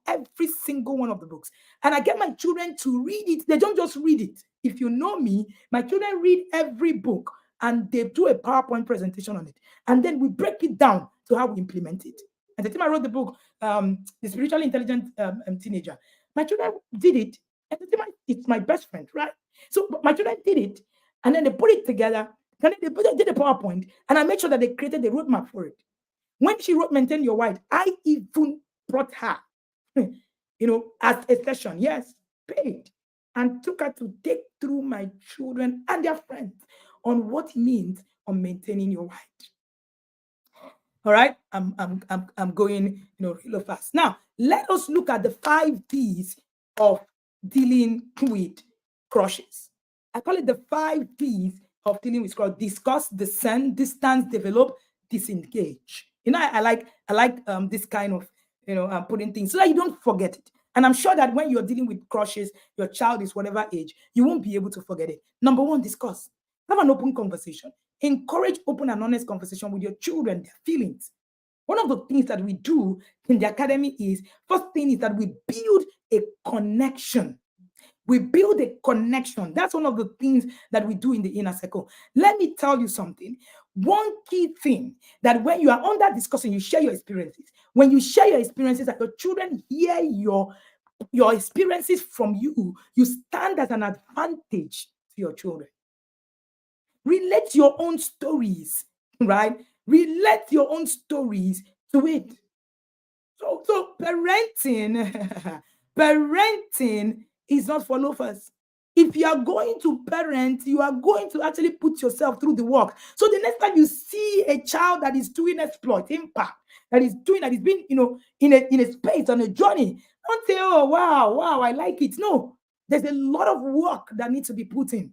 S1: every single one of the books. And I get my children to read it. They don't just read it. If you know me, my children read every book and they do a PowerPoint presentation on it. And then we break it down to how we implement it. At the time I wrote the book, The Spiritually Intelligent Teenager, my children did it. And the time it's my best friend, right? So my children did it. And then they put it together. And then they did a PowerPoint. And I made sure that they created a roadmap for it. When she wrote Maintain Your White, I even brought her, as a session, yes, paid, and took her to take through my children and their friends on what it means on maintaining your white. All right, I'm going, real fast. Now, let us look at the 5 Ds of dealing with crushes. I call it the 5 Ds of dealing with crushes: discuss, discern, distance, develop, disengage. I like this kind of putting things so that you don't forget it. And I'm sure that when you're dealing with crushes, your child is whatever age, you won't be able to forget it. Number 1, discuss. Have an open conversation. Encourage open and honest conversation with your children, their feelings. One of the things that we do in the academy is, first thing is that we build a connection. We build a connection. That's one of the things that we do in the inner circle. Let me tell you something. One key thing, that when you are under discussion, you share your experiences. When you share your experiences, that your children hear your experiences from you, you stand as an advantage to your children. Relate your own stories, right? Relate your own stories to it. So parenting, parenting is not for loafers. If you are going to parent, you are going to actually put yourself through the work. So the next time you see a child that is doing exploit, impact, that is being, in a space, on a journey, don't say, oh, wow, I like it. No, there's a lot of work that needs to be put in,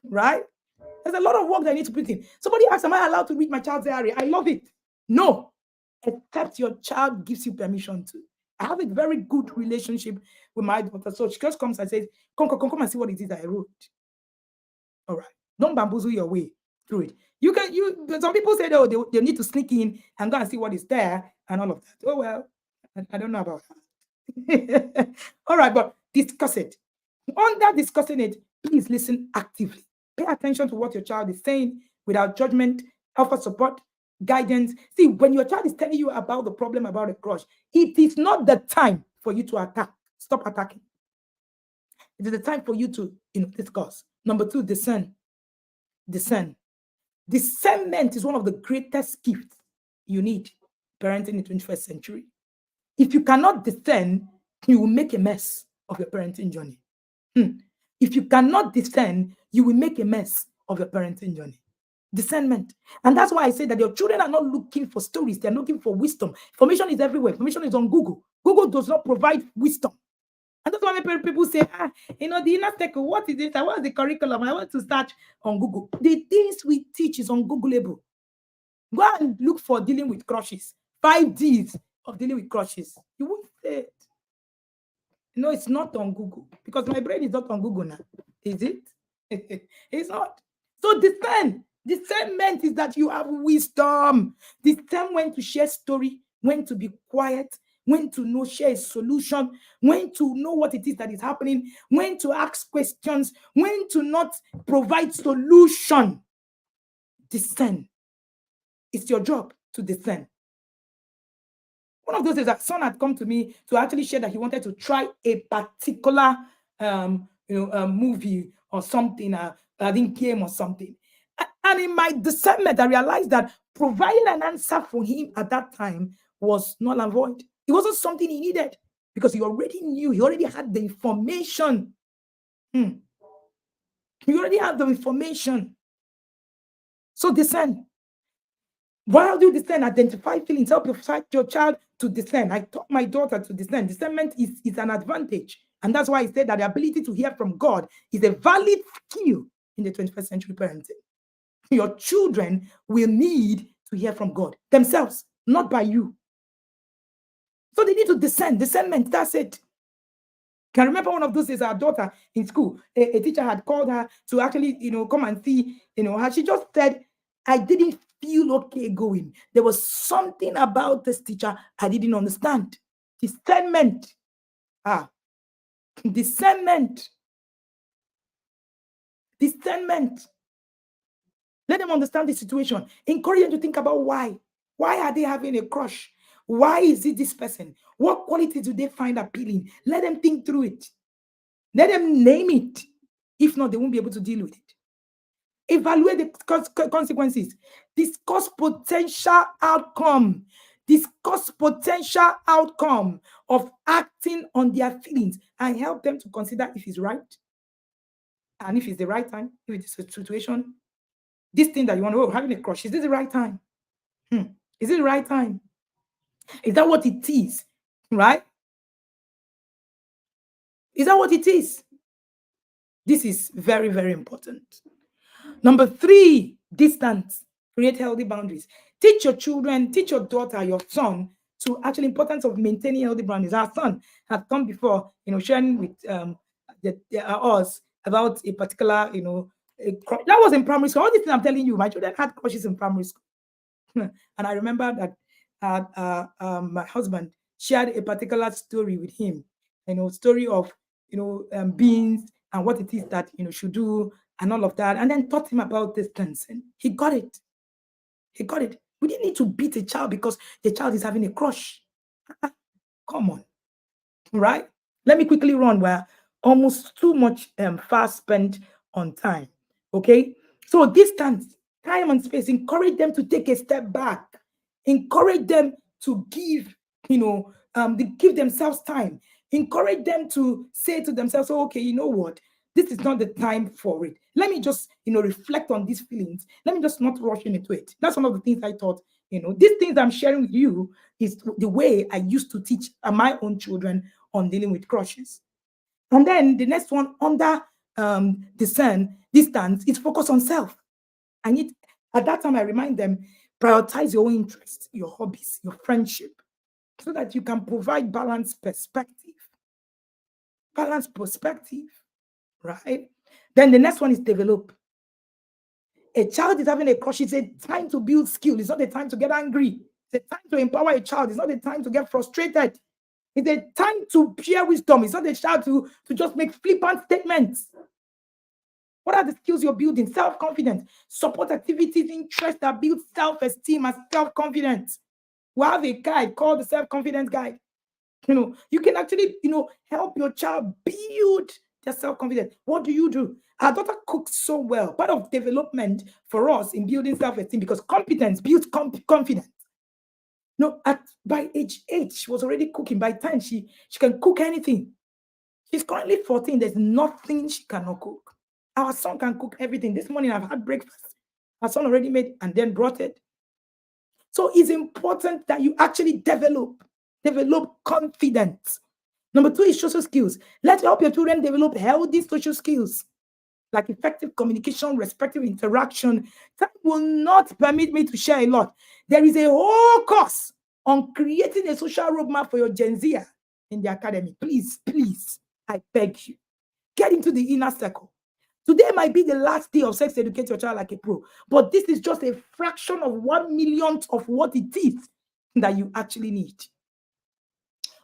S1: right? There's a lot of work that I need to put in. Somebody asks, am I allowed to read my child's diary? I love it. No, except your child gives you permission to. I have a very good relationship with my daughter. So she just comes and says, come and see what it is that I wrote. All right. Don't bamboozle your way through it. Some people say, oh, they need to sneak in and go and see what is there and all of that. Oh, well, I don't know about that. All right, but discuss it. Under discussing it, please listen actively. Pay attention to what your child is saying without judgment. Offer support, guidance. See, when your child is telling you about the problem about a crush, it is not the time for you to attack. Stop attacking. It is the time for you to discuss. Number 2, discern. Discern. Discernment is one of the greatest gifts you need parenting in the 21st century. If you cannot discern, you will make a mess of your parenting journey. If you cannot discern, you will make a mess of your parenting journey. Discernment. And that's why I say that your children are not looking for stories, they're looking for wisdom. Information is everywhere. Information is on Google. Google does not provide wisdom. And that's why people say, the inner circle, what is it? What is the curriculum? I want to start on Google. The things we teach is on Googleable. Go and look for dealing with crushes. 5 Ds of dealing with crushes. You won't say it. No, it's not on Google, because my brain is not on Google now. Is it? It's not. So discernment is that you have wisdom. Discern when to share story, when to be quiet, when to share a solution, when to know what it is that is happening, when to ask questions, when to not provide solution. Discern. It's your job to discern. One of those is that son had come to me to actually share that he wanted to try a particular movie or something, I think game or something. And in my discernment, I realized that providing an answer for him at that time was null and void. It wasn't something he needed, because he already knew, he already had the information. He already had the information. So discern. While you discern, identify feelings, help your child to discern. I taught my daughter to discern. Discernment is an advantage. And that's why I said that the ability to hear from God is a valid skill in the 21st century parenting. Your children will need to hear from God themselves, not by you. So they need to discern. Discernment, that's it. Can remember one of those days, our daughter in school, a teacher had called her to actually, come and see, her. She just said, I didn't feel okay going. There was something about this teacher I didn't understand. Discernment. Discernment. Discernment. Let them understand the situation. Encourage them to think about why. Why are they having a crush? Why is it this person? What qualities do they find appealing? Let them think through it. Let them name it. If not, they won't be able to deal with it. Evaluate the consequences. Discuss potential outcome. Discuss potential outcome of acting on their feelings and help them to consider if it's right and if it's the right time, if it's a situation. This thing that you want to having a crush, is this the right time? Is it the right time? Is that what it is? Right? Is that what it is? This is very, very important. Number 3, distance. Create healthy boundaries. Teach your children, teach your daughter, your son, to actually importance of maintaining healthy boundaries. Our son had come before, sharing with us about a particular, That was in primary school. All these things I'm telling you, my children had crushes in primary school. And I remember that my husband shared a particular story with him, story of, beings and what it is that, should do and all of that. And then taught him about these things. And he got it. He got it. We didn't need to beat a child because the child is having a crush. Come on, right? Let me quickly run. We're almost too much fast spent on time. Okay. So distance, time and space, encourage them to take a step back. Encourage them to give, give themselves time. Encourage them to say to themselves, oh, okay, you know what? This is not the time for it. Let me just, reflect on these feelings. Let me just not rush into it. That's one of the things I thought, these things I'm sharing with you is the way I used to teach my own children on dealing with crushes. And then the next one, under discern, distance, is focus on self. I need, at that time, I remind them, prioritize your own interests, your hobbies, your friendship, so that you can provide balanced perspective. Balanced perspective, right? Then the next one is develop. A child is having a crush. It's a time to build skill. It's not a time to get angry. It's a time to empower a child. It's not a time to get frustrated. It's a time to share wisdom. It's not a child to just make flippant statements. What are the skills you're building? Self-confidence, support activities, interests that build self-esteem and self-confidence. We have a guide called the self-confidence guide. You can actually, help your child build their self-confidence. What do? Our daughter cooks so well. Part of development for us in building self-esteem, because competence builds confidence. By age 8, she was already cooking. By 10, she can cook anything. She's currently 14. There's nothing she cannot cook. Our son can cook everything. This morning I've had breakfast. Our son already made and then brought it. So it's important that you actually develop confidence. Number 2 is social skills. Let's help your children develop healthy social skills, like effective communication, respectful interaction. That will not permit me to share a lot. There is a whole course on creating a social roadmap for your Gen Z in the academy. Please, I beg you, get into the inner circle. Today might be the last day of sex educate your child like a pro, but this is just a fraction of 1/1,000,000th of what it is that you actually need.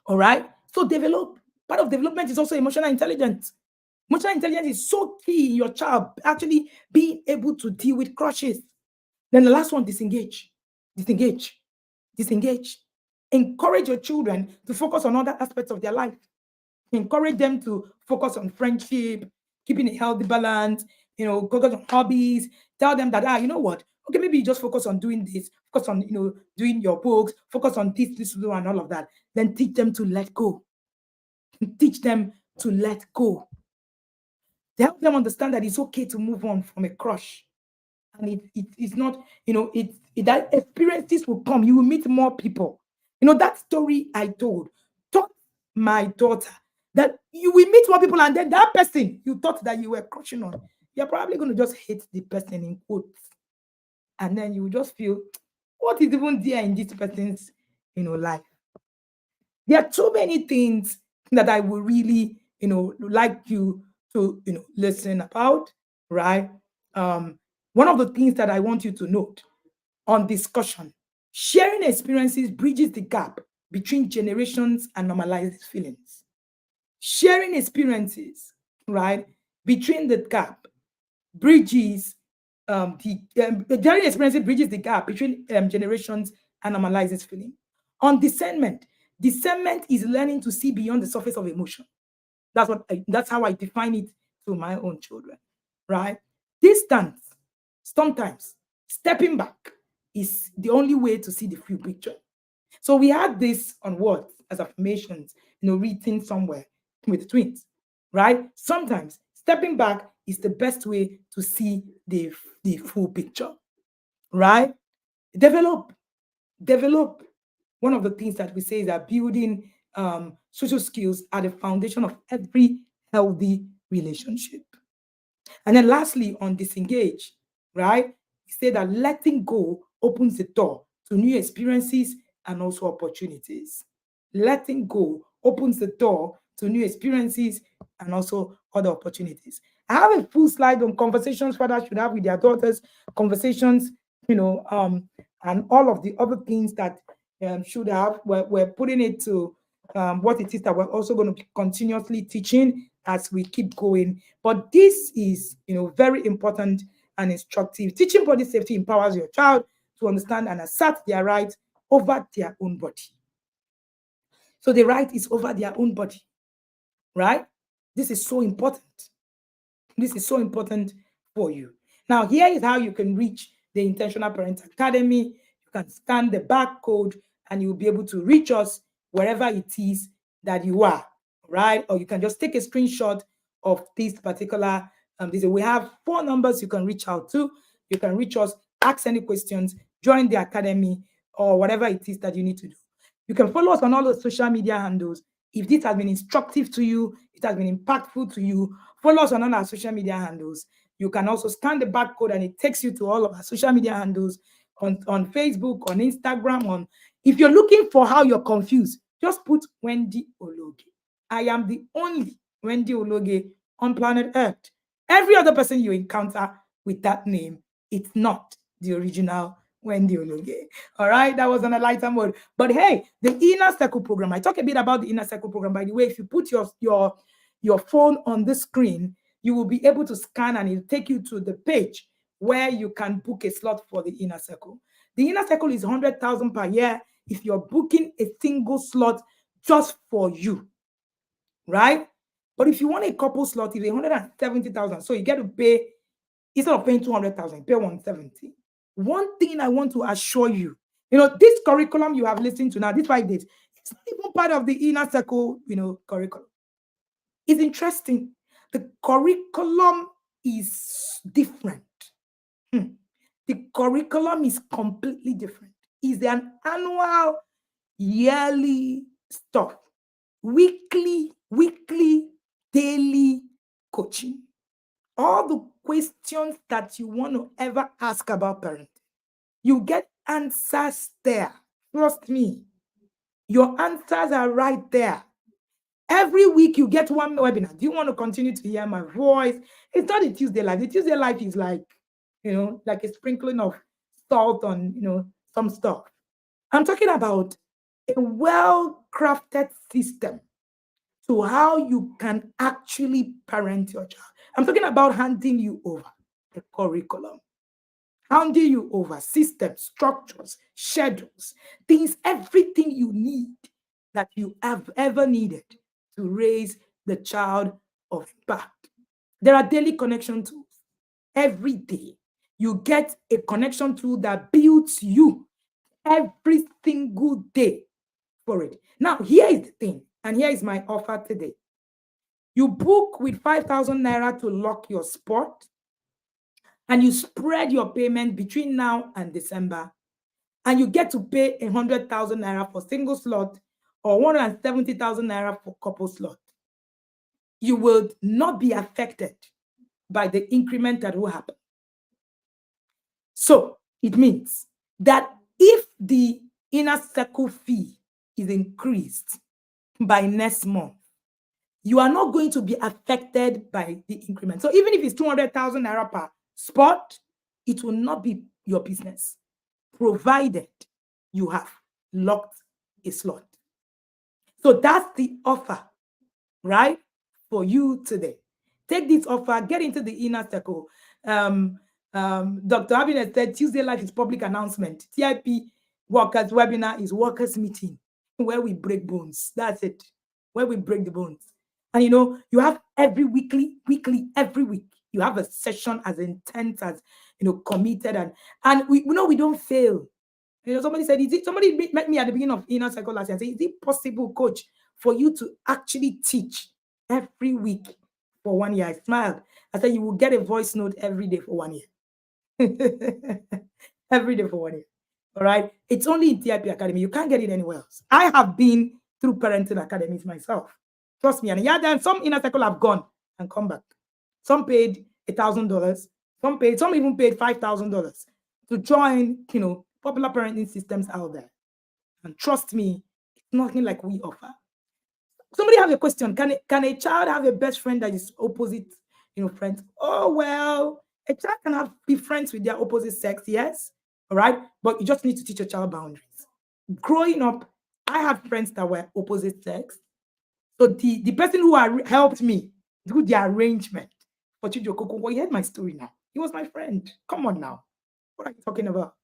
S1: All right. So develop. Part of development is also emotional intelligence. Emotional intelligence is so key in your child actually being able to deal with crushes. Then the last one, disengage. Encourage your children to focus on other aspects of their life. Encourage them to focus on friendship, keeping a healthy balance, focus on hobbies. Tell them that, you know what? Okay, maybe you just focus on doing this, focus on, doing your books, focus on this, and all of that. Then teach them to let go. Teach them to let go. Help them understand that it's okay to move on from a crush. And it's not, that experiences will come. You will meet more people. That story I taught my daughter that you will meet more people, and then that person you thought that you were crushing on, you're probably going to just hate the person in quotes. And then you will just feel, what is even there in this person's, life? There are too many things that I would really, like you to, listen about, right? One of the things that I want you to note on discussion, sharing experiences bridges the gap between generations and normalizes feelings. Sharing experiences, right, between the gap bridges the sharing experiences bridges the gap between generations and normalizes feeling. On discernment is learning to see beyond the surface of emotion. That's how I define it to my own children, right? Distance, sometimes stepping back is the only way to see the full picture. So we had this on words as affirmations, written somewhere with twins, right? Sometimes stepping back is the best way to see the full picture, right? Develop. One of the things that we say is that building social skills are the foundation of every healthy relationship. And then lastly, on disengage, right? We say that letting go opens the door to new experiences and also opportunities. Letting go opens the door to new experiences and also other opportunities. I have a full slide on conversations fathers should have with their daughters, conversations, and all of the other things that should have. We're putting it to what it is that we're also going to be continuously teaching as we keep going. But this is, very important and instructive. Teaching body safety empowers your child to understand and assert their rights over their own body. So the right is over their own body, right? This is so important. This is so important for you. Now, here is how you can reach the Intentional Parent Academy. You can scan the barcode and you'll be able to reach us wherever it is that you are, right? Or you can just take a screenshot of this particular, we have 4 numbers you can reach out to. You can reach us, ask any questions, join the academy, or whatever it is that you need to do. You can follow us on all the social media handles. If this has been instructive to you, it has been impactful to you, follow us on all our social media handles. You can also scan the barcode and it takes you to all of our social media handles on Facebook, on Instagram. If you're looking for how you're confused, just put Wendy Ologe. I am the only Wendy Ologe on planet Earth. Every other person you encounter with that name, it's not the original Wendy Ologe. All right, that was on a lighter mode. But hey, the Inner Circle program. I talk a bit about the Inner Circle program. By the way, if you put your phone on the screen, you will be able to scan and it'll take you to the page where you can book a slot for the Inner Circle. The Inner Circle is 100,000 per year if you're booking a single slot just for you, right? But if you want a couple slot, it's 170,000. So you get to pay, instead of paying 200,000, pay 170. One thing I want to assure you, this curriculum you have listened to now, these 5 days, it's not even part of the Inner Circle, curriculum. It's interesting. The curriculum is different. The curriculum is completely different. It's an annual, yearly stuff. Weekly, daily coaching. All the questions that you want to ever ask about parenting, you get answers there. Trust me. Your answers are right there. Every week you get one webinar. Do you want to continue to hear my voice? It's not a Tuesday life. The Tuesday life is like, like a sprinkling of salt on, some stuff. I'm talking about a well-crafted system to how you can actually parent your child. I'm talking about handing you over the curriculum, handing you over systems, structures, schedules, things, everything you need that you have ever needed to raise the child of impact. There are daily connection tools. Every day, you get a connection tool that builds you every single day for it. Now, here is the thing, and here is my offer today. You book with 5,000 naira to lock your spot, and you spread your payment between now and December, and you get to pay 100,000 naira for single slot or 170,000 naira for couple slot. You will not be affected by the increment that will happen. So it means that if the Inner Circle fee is increased by next month, you are not going to be affected by the increment. So even if it's 200,000 naira per spot, it will not be your business, provided you have locked a slot. So that's the offer, right, for you today. Take this offer, get into the Inner Circle. Dr. Happiness said Tuesday Life is public announcement. TIP workers webinar is workers meeting where we break bones. That's it, where we break the bones. And you have every weekly, every week, you have a session as intense as, committed, and we know we don't fail. Somebody said, somebody met me at the beginning of Inner Circle last year and said, is it possible, coach, for you to actually teach every week for 1 year? I smiled. I said, you will get a voice note every day for 1 year. Every day for 1 year. All right. It's only in TIP Academy. You can't get it anywhere else. I have been through parenting academies myself. Trust me. And then some Inner Circle have gone and come back. Some paid $1,000. Some even paid $5,000 to join, popular parenting systems out there. And trust me, it's nothing like we offer. Somebody have a question. Can a child have a best friend that is opposite, friends? Oh, well, a child can be friends with their opposite sex, yes. All right. But you just need to teach a child boundaries. Growing up, I had friends that were opposite sex. So the person who helped me do the arrangement for Chijokoko, well, you heard my story now. He was my friend. Come on now. What are you talking about?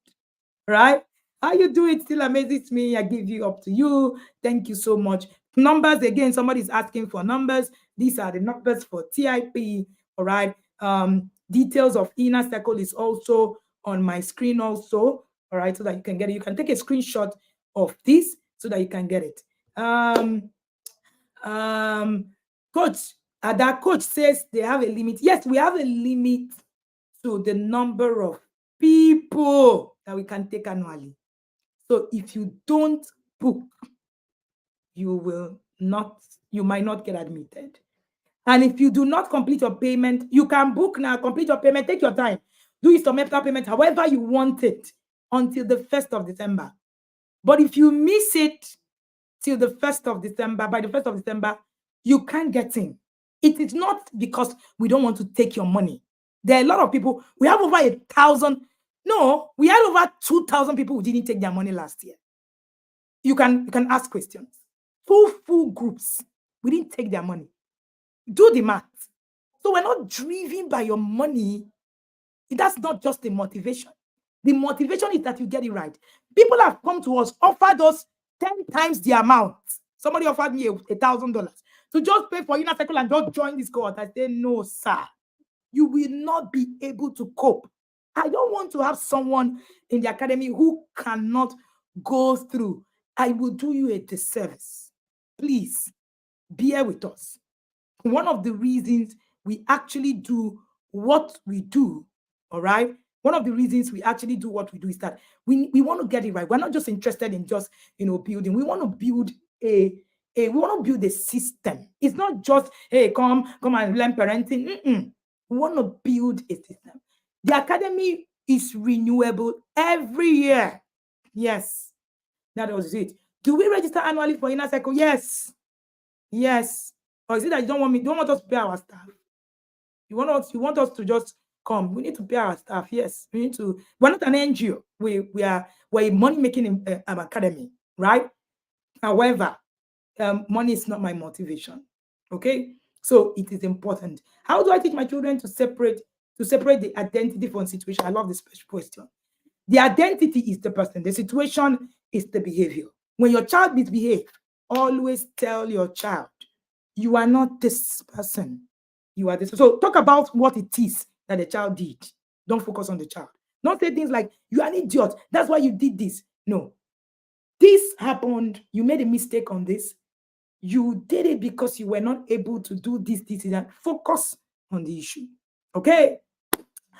S1: Right? How you do it still amazes me. I give you up to you. Thank you so much. Numbers again, somebody's asking for numbers. These are the numbers for TIP. All right. Details of inner circle is also on my screen also. All right, so that you can get it. You can take a screenshot of this so that you can get it. Coach, that coach says they have a limit. Yes, we have a limit to the number of people that we can take annually. So if you don't book, you might not get admitted. And if you do not complete your payment, you can book now, complete your payment, take your time, do instrumental payment however you want it until the 1st of December. But if you miss it till the 1st of December, by the 1st of December, you can't get in. It is not because we don't want to take your money. There are a lot of people. We have over 1,000. No, we had over 2,000 people who didn't take their money last year. You can ask questions. 2 full groups, we didn't take their money. Do the math. So we're not driven by your money. That's not just the motivation. The motivation is that you get it right. People have come to us, offered us 10 times the amount. Somebody offered me $1,000 to just pay for inner circle and just join this cohort. I said, no, sir. You will not be able to cope. I don't want to have someone in the academy who cannot go through. I will do you a disservice. Please, bear with us. One of the reasons we actually do what we do, all right? One of the reasons we actually do what we do is that we want to get it right. We're not just interested in just, building. We want to build a system. It's not just, hey, come and learn parenting. We want to build a system. The academy is renewable every year. Yes, that was it. Do we register annually for inner circle? Yes. Yes. Or is it that you don't want us to pay our staff? You want us to just come. We need to pay our staff. Yes. We're not an NGO. We're a money-making academy, right? However, money is not my motivation. Okay? So it is important. How do I teach my children to separate the identity from situation? I love this question. The identity is the person. The situation is the behavior. When your child misbehaves, always tell your child, you are not this person. You are this. So talk about what it is that the child did. Don't focus on the child. Don't say things like, you are an idiot. That's why you did this. No. This happened. You made a mistake on this. You did it because you were not able to do this, and that. Focus on the issue. Okay?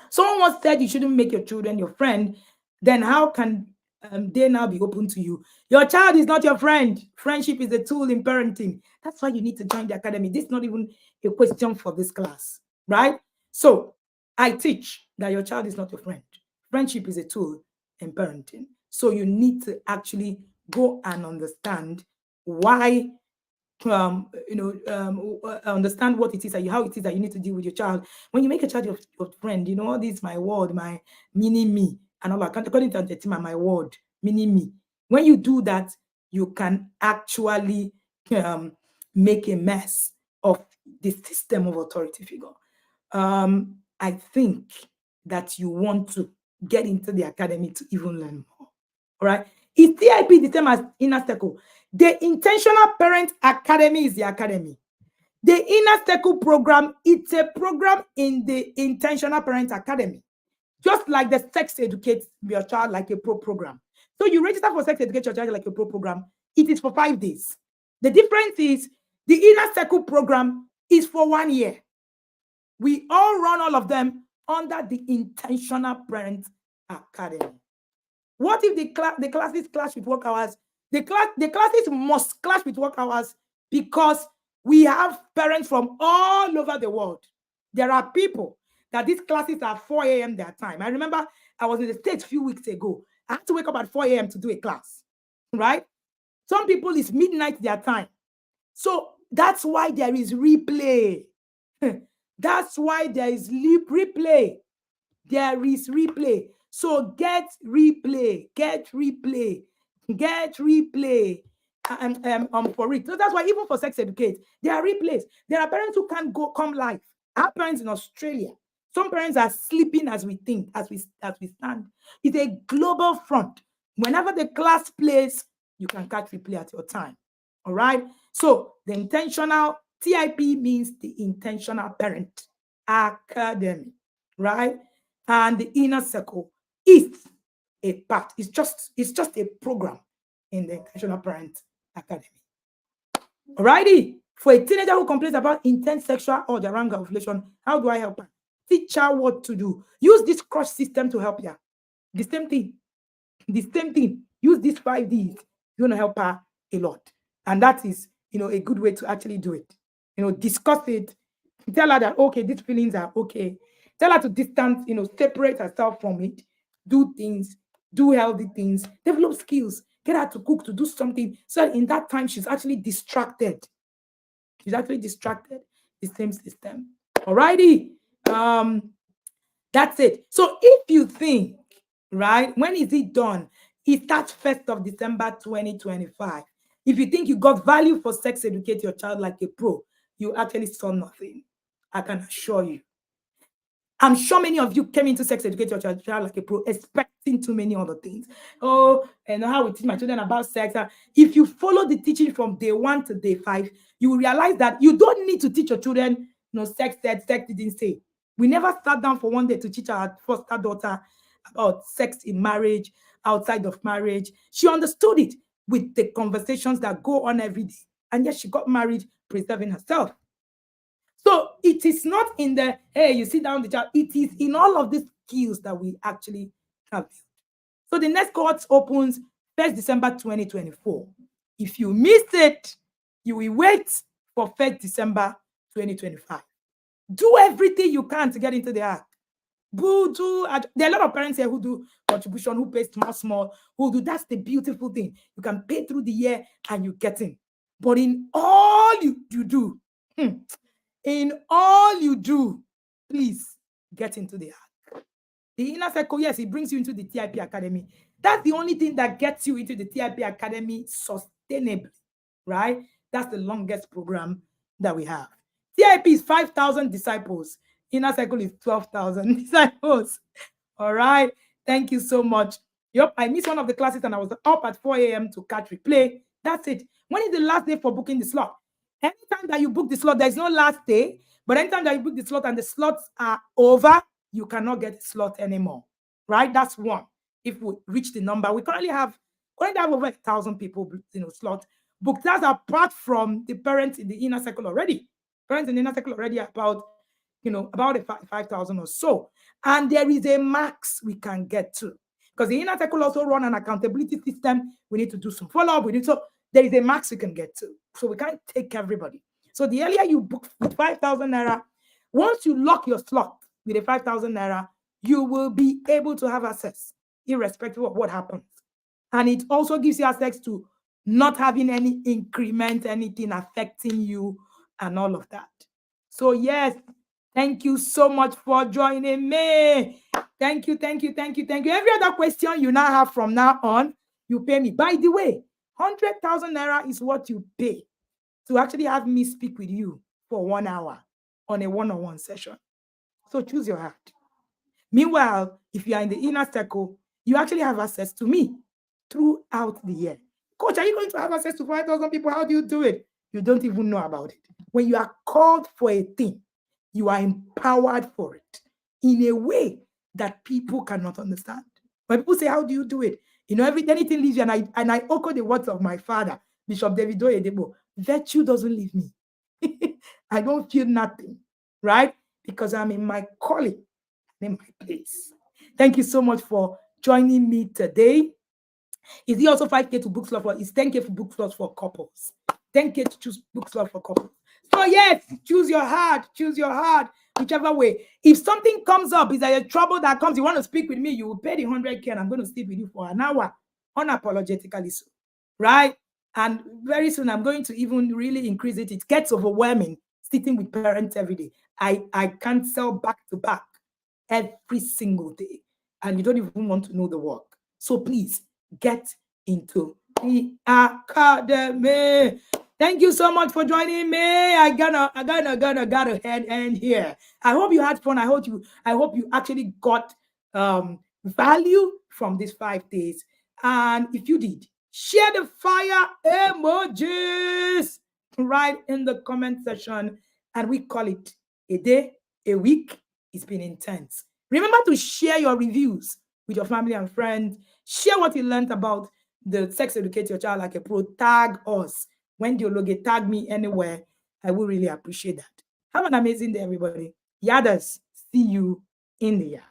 S1: Someone once said you shouldn't make your children your friend. Then how can they now be open to you? Your child is not your friend. Friendship is a tool in parenting. That's why you need to join the academy. This is not even a question for this class, right? So I teach that your child is not your friend. Friendship is a tool in parenting. So you need to actually go and understand why understand what it is how it is that you need to deal with your child. When you make a child your friend, this is my word, my mini me, and all that. According to the team, my word, mini me. When you do that, you can actually make a mess of the system of authority figure. I think that you want to get into the academy to even learn more. All right. Is TIP the same as inner circle? The Intentional Parent Academy is the academy. The Inner Circle program, it's a program in the Intentional Parent Academy. Just like the Sex Educate Your Child Like a Pro program. So you register for Sex Educate Your Child Like a Pro program. It is for 5 days. The difference is the Inner Circle program is for 1 year. We all run all of them under the Intentional Parent Academy. What if the classes clash with work hours? The classes must clash with work hours because we have parents from all over the world. There are people that these classes are 4 a.m. their time. I remember I was in the States a few weeks ago. I had to wake up at 4 a.m. to do a class, right? Some people it's midnight their time. So That's why there is replay. That's why there is replay. There is replay. So get replay, get replay, get replay. For it. So that's why even for sex educate, there are replays. There are parents who can't come live. Our parents in Australia, some parents are sleeping as we think, as we stand. It's a global front. Whenever the class plays, you can catch replay at your time. All right. So the intentional TIP means the intentional parent academy, right? And the inner circle is a part. It's just a program in the intentional parent academy. Alrighty. For a teenager who complains about intense sexual urge around ovulation, how do I help her? Teach her what to do. Use this crush system to help her. The same thing. The same thing. Use these 5 Ds. You're gonna help her a lot. And that is, a good way to actually do it. Discuss it. Tell her that, okay, these feelings are okay. Tell her to distance, separate herself from it. Do things, do healthy things, develop skills, get her to cook, to do something. So in that time, she's actually distracted. She's actually distracted. The same system. Alrighty. That's it. So if you think, right, when is it done? It starts 1st of December 2025. If you think you got value for sex educate your child like a pro, you actually saw nothing. I can assure you. I'm sure many of you came into sex educate your child like a pro, expecting too many other things. Oh, and how we teach my children about sex. If you follow the teaching from day 1 to day 5, you will realize that you don't need to teach your children, sex said, sex didn't say. We never sat down for one day to teach our foster daughter about sex in marriage, outside of marriage. She understood it with the conversations that go on every day. And yet she got married, preserving herself. So it is not in the, hey, you sit down the child. It is in all of these skills that we actually have. So the next cohort opens 1st December 2024. If you miss it, you will wait for 1st December 2025. Do everything you can to get into the act. There are a lot of parents here who do contribution, who pay small, who do. That's the beautiful thing. You can pay through the year and you get in. But in all you do, in all you do, please get into the act. The inner circle, yes, it brings you into the TIP Academy. That's the only thing that gets you into the TIP Academy sustainably, right? That's the longest program that we have. TIP is 5,000 disciples. Inner circle is 12,000 disciples. All right. Thank you so much. Yep, I missed one of the classes and I was up at 4 a.m. to catch replay. That's it. When is the last day for booking the slot? Anytime that you book the slot, there's no last day. But anytime that you book the slot and the slots are over, you cannot get a slot anymore. Right? That's one. If we reach the number, we currently have over 1,000 people, slot booked. That's apart from the parents in the inner circle already. Parents in the inner circle already are about 5,000 or so. And there is a max we can get to. Because the inner circle also run an accountability system. We need to do some follow-up. There is a max we can get to. So we can't take everybody. So the earlier you book with 5,000 naira, once you lock your slot with a 5,000 naira, you will be able to have access, irrespective of what happens. And it also gives you access to not having any increment, anything affecting you and all of that. So yes, thank you so much for joining me. Thank you. Every other question you now have from now on, you pay me. By the way, 100,000 naira is what you pay to actually have me speak with you for 1 hour on a one-on-one session. So choose your heart. Meanwhile, if you are in the inner circle, you actually have access to me throughout the year. Coach, are you going to have access to 5,000 people? How do you do it? You don't even know about it. When you are called for a thing, you are empowered for it in a way that people cannot understand. When people say, how do you do it? Anything leaves you, and I echo the words of my father, Bishop David Oyedebo, virtue doesn't leave me. I don't feel nothing, right? Because I'm in my calling, I'm in my place. Thank you so much for joining me today. Is it also 5K to book slot for? It's 10K for book slots for couples. 10K to choose book slot for couples. So yes, choose your heart, whichever way. If something comes up, is there a trouble that comes, you want to speak with me, you will pay the 100K and I'm going to speak with you for an hour, unapologetically so, right? And very soon, I'm going to even really increase it. It gets overwhelming sitting with parents every day. I cancel back to back every single day, and you don't even want to know the work. So please get into the academy. Thank you so much for joining me. I gotta head end here. I hope you had fun. I hope you actually got value from these 5 days. And if you did, share the fire emojis right in the comment section, and we call it a day, a week. It's been intense. Remember to share your reviews with your family and friends. Share what you learned about the Sex Educate Your Child Like a Pro. Tag us. When you log it, tag me anywhere. I will really appreciate that. Have an amazing day, everybody. Yadas, see you in the yard.